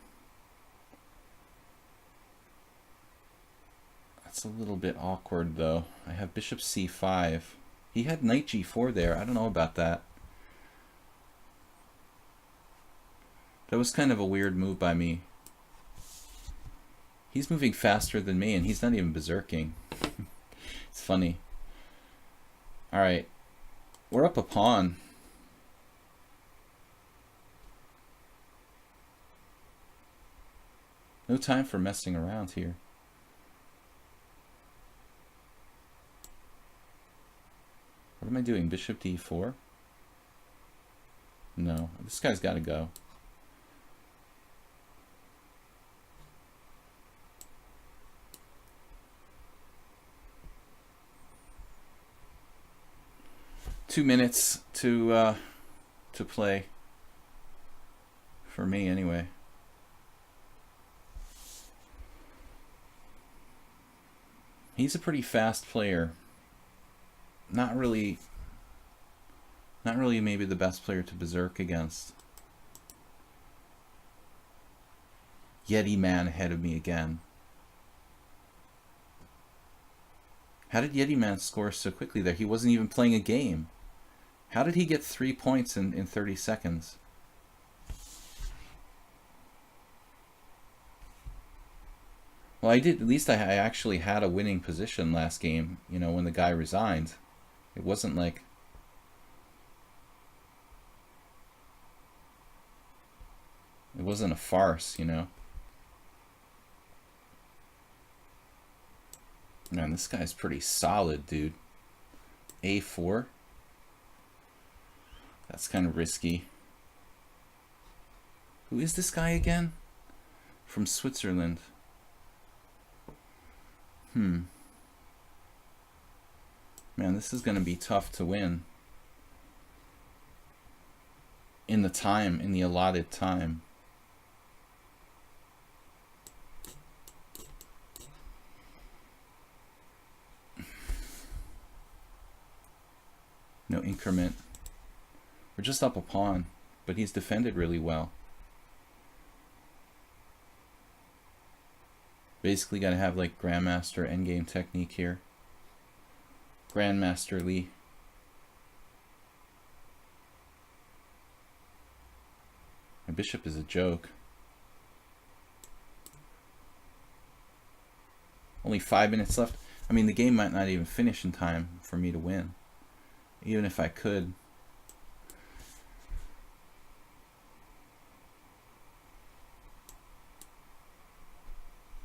That's a little bit awkward though. I have bishop c5. He had knight g4 there. I don't know about that. That was kind of a weird move by me. He's moving faster than me and he's not even berserking. It's funny. Alright. We're up a pawn. No time for messing around here. What am I doing? Bishop d4? No, this guy's got to go. Two minutes to play. For me, anyway. He's a pretty fast player. Not really maybe the best player to berserk against. Yeti Man ahead of me again. How did Yeti Man score so quickly there? He wasn't even playing a game. How did he get 3 points in 30 seconds? Well, I did. At least I actually had a winning position last game, you know, when the guy resigned. It wasn't like... It wasn't a farce, you know. Man, this guy's pretty solid, dude. A4. That's kind of risky. Who is this guy again? From Switzerland. Man, this is going to be tough to win. In the allotted time. No increment. We're just up a pawn, but he's defended really well. Basically got to have like Grandmaster endgame technique here. Grandmaster Lee. My bishop is a joke. Only 5 minutes left. I mean, the game might not even finish in time for me to win. Even if I could.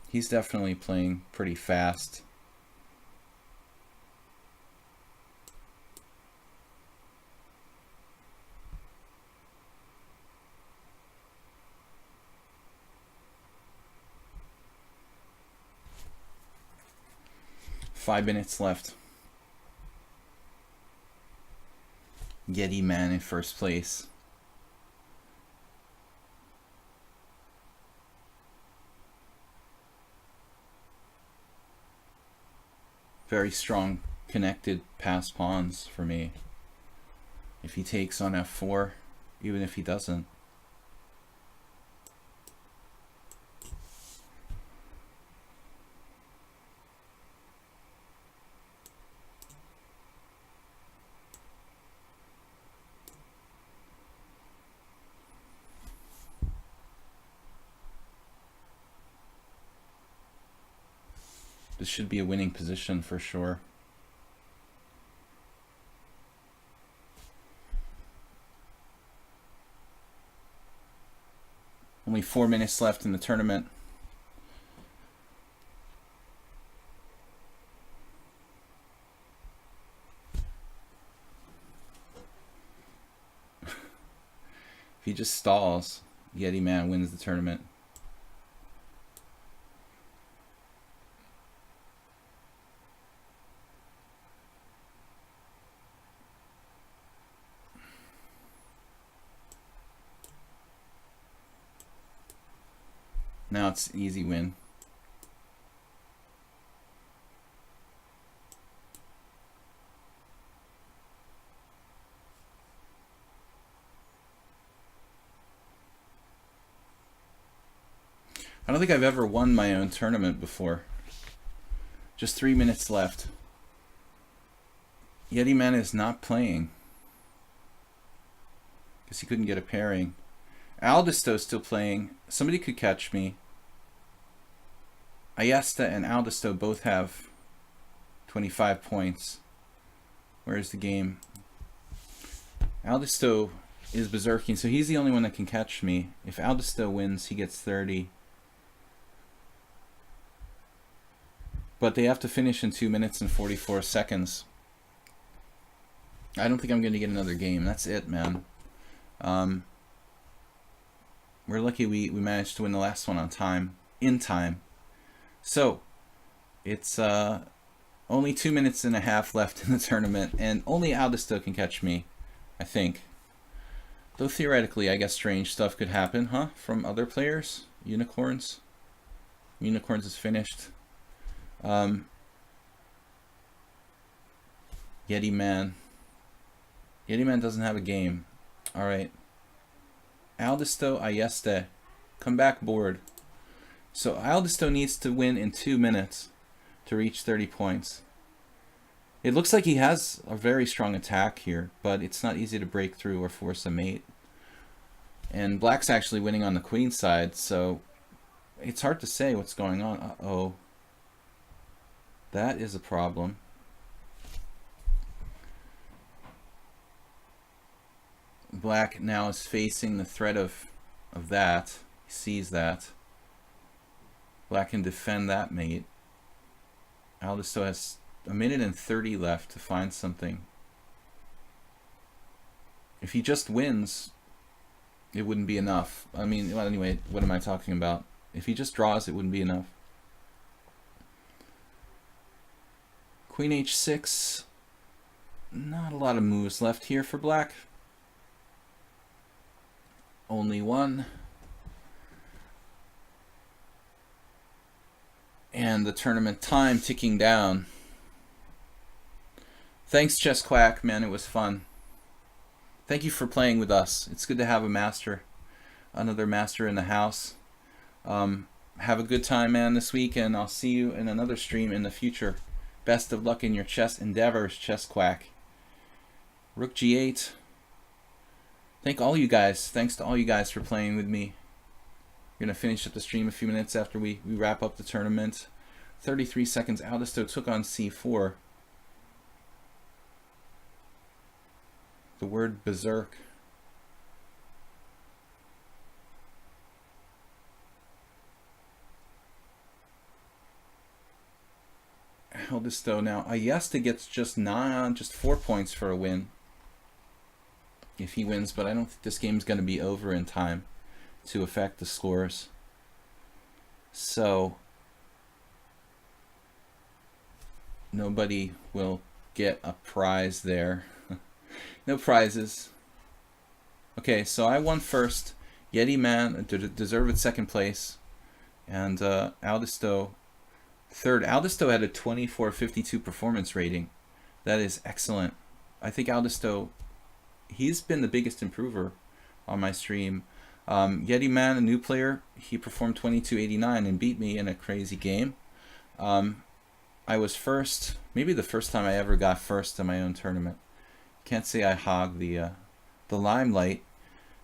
He's definitely playing pretty fast. Five minutes left. Yeti Man in first place. Very strong connected pass pawns for me. If he takes on f4, even if he doesn't. This should be a winning position for sure. Only 4 minutes left in the tournament. If he just stalls, Yeti Man wins the tournament. Now it's easy win. I don't think I've ever won my own tournament before. Just 3 minutes left. Yeti Man is not playing. Guess he couldn't get a pairing. Aldisto's still playing. Somebody could catch me. Ayesta and Aldisto both have 25 points. Where's the game? Aldisto is berserking, so he's the only one that can catch me. If Aldisto wins, he gets 30. But they have to finish in 2 minutes and 44 seconds. I don't think I'm going to get another game. That's it, man. We're lucky we managed to win the last one on time. In time. So, it's only 2 minutes and a half left in the tournament, and only Aldisto can catch me, I think. Though theoretically, I guess strange stuff could happen, huh? From other players? Unicorns? Unicorns is finished. Yeti Man. Yeti Man doesn't have a game. Alright. Aldisto, Ayeste. Come back board. So Aldisto needs to win in 2 minutes to reach 30 points. It looks like he has a very strong attack here, but it's not easy to break through or force a mate. And Black's actually winning on the queen side, so it's hard to say what's going on. Uh-oh. That is a problem. Black now is facing the threat of that. He sees that. Black can defend that mate. Aldisto has a minute and 30 left to find something. If he just wins, it wouldn't be enough. I mean, well, anyway, what am I talking about? If he just draws, it wouldn't be enough. Queen h6. Not a lot of moves left here for Black. Only one. And the tournament time ticking down. Thanks, Chess Quack, man, it was fun. Thank you for playing with us. It's good to have a master, another master in the house. Have a good time, man, this week, and I'll see you in another stream in the future. Best of luck in your chess endeavors, Chess Quack. Rook g8. Thanks to all you guys for playing with me. We're going to finish up the stream a few minutes after we wrap up the tournament. 33 seconds. Aldisto took on c4. The word berserk. Aldisto now. Ayesta gets just 4 points for a win. If he wins, but I don't think this game's going to be over in time to affect the scores. So nobody will get a prize there. No prizes. Okay, so I won first. Yeti Man deserved second place, and Aldisto third. Aldisto had a 2452 performance rating. That is excellent. I think Aldisto, he's been the biggest improver on my stream. Yeti Man, a new player, he performed 2289 and beat me in a crazy game. I was first, maybe the first time I ever got first in my own tournament. Can't say I hogged the limelight.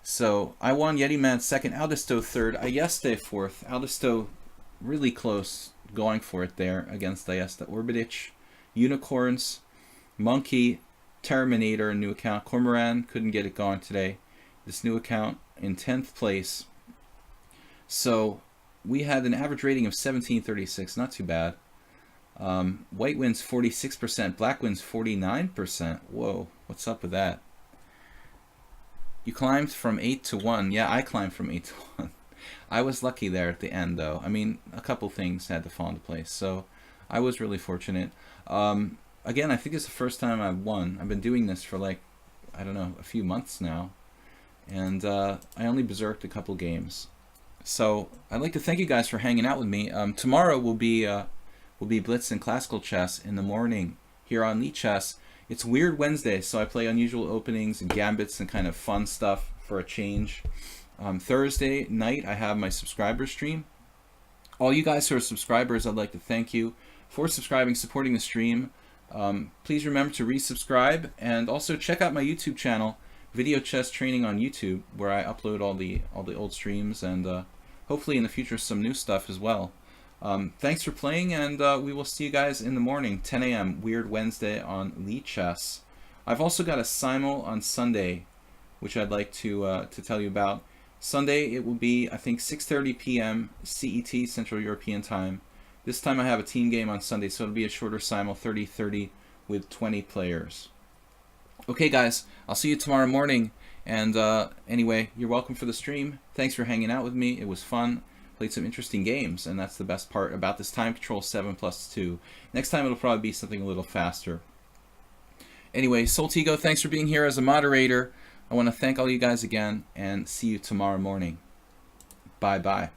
So I won. Yeti Man second, Aldisto third, Ayeste fourth. Aldisto really close, going for it there against Diesta Orbitich. Unicorns, Monkey, Terminator, new account. Cormoran couldn't get it going today. This new account in 10th place. So we had an average rating of 1736, not too bad. White wins 46%, black wins 49%. Whoa, what's up with that? You climbed from 8 to 1. Yeah, I climbed from 8 to 1. I was lucky there at the end, though. I mean, a couple things had to fall into place, so I was really fortunate. Again, I think it's the first time I've won. I've been doing this for like, I don't know, a few months now, and I only berserked a couple games. So I'd like to thank you guys for hanging out with me. Tomorrow will be Blitz and Classical Chess in the morning here on lichess. It's Weird Wednesday, so I play unusual openings and gambits and kind of fun stuff for a change. Thursday night, I have my subscriber stream. All you guys who are subscribers, I'd like to thank you for subscribing, supporting the stream. Please remember to resubscribe, and also check out my YouTube channel, Video Chess Training on YouTube, where I upload all the old streams, and hopefully in the future some new stuff as well. Thanks for playing, and we will see you guys in the morning, 10 a.m. Weird Wednesday on lichess. I've also got a simul on Sunday, which I'd like to tell you about. Sunday it will be, I think, 6:30 p.m. CET, Central European Time. This time I have a team game on Sunday, so it'll be a shorter simul, 30-30 with 20 players. Okay, guys, I'll see you tomorrow morning. And anyway, you're welcome for the stream. Thanks for hanging out with me. It was fun. Played some interesting games, and that's the best part about this time control 7+2. Next time it'll probably be something a little faster. Anyway, Soltigo, thanks for being here as a moderator. I want to thank all you guys again, and see you tomorrow morning. Bye-bye.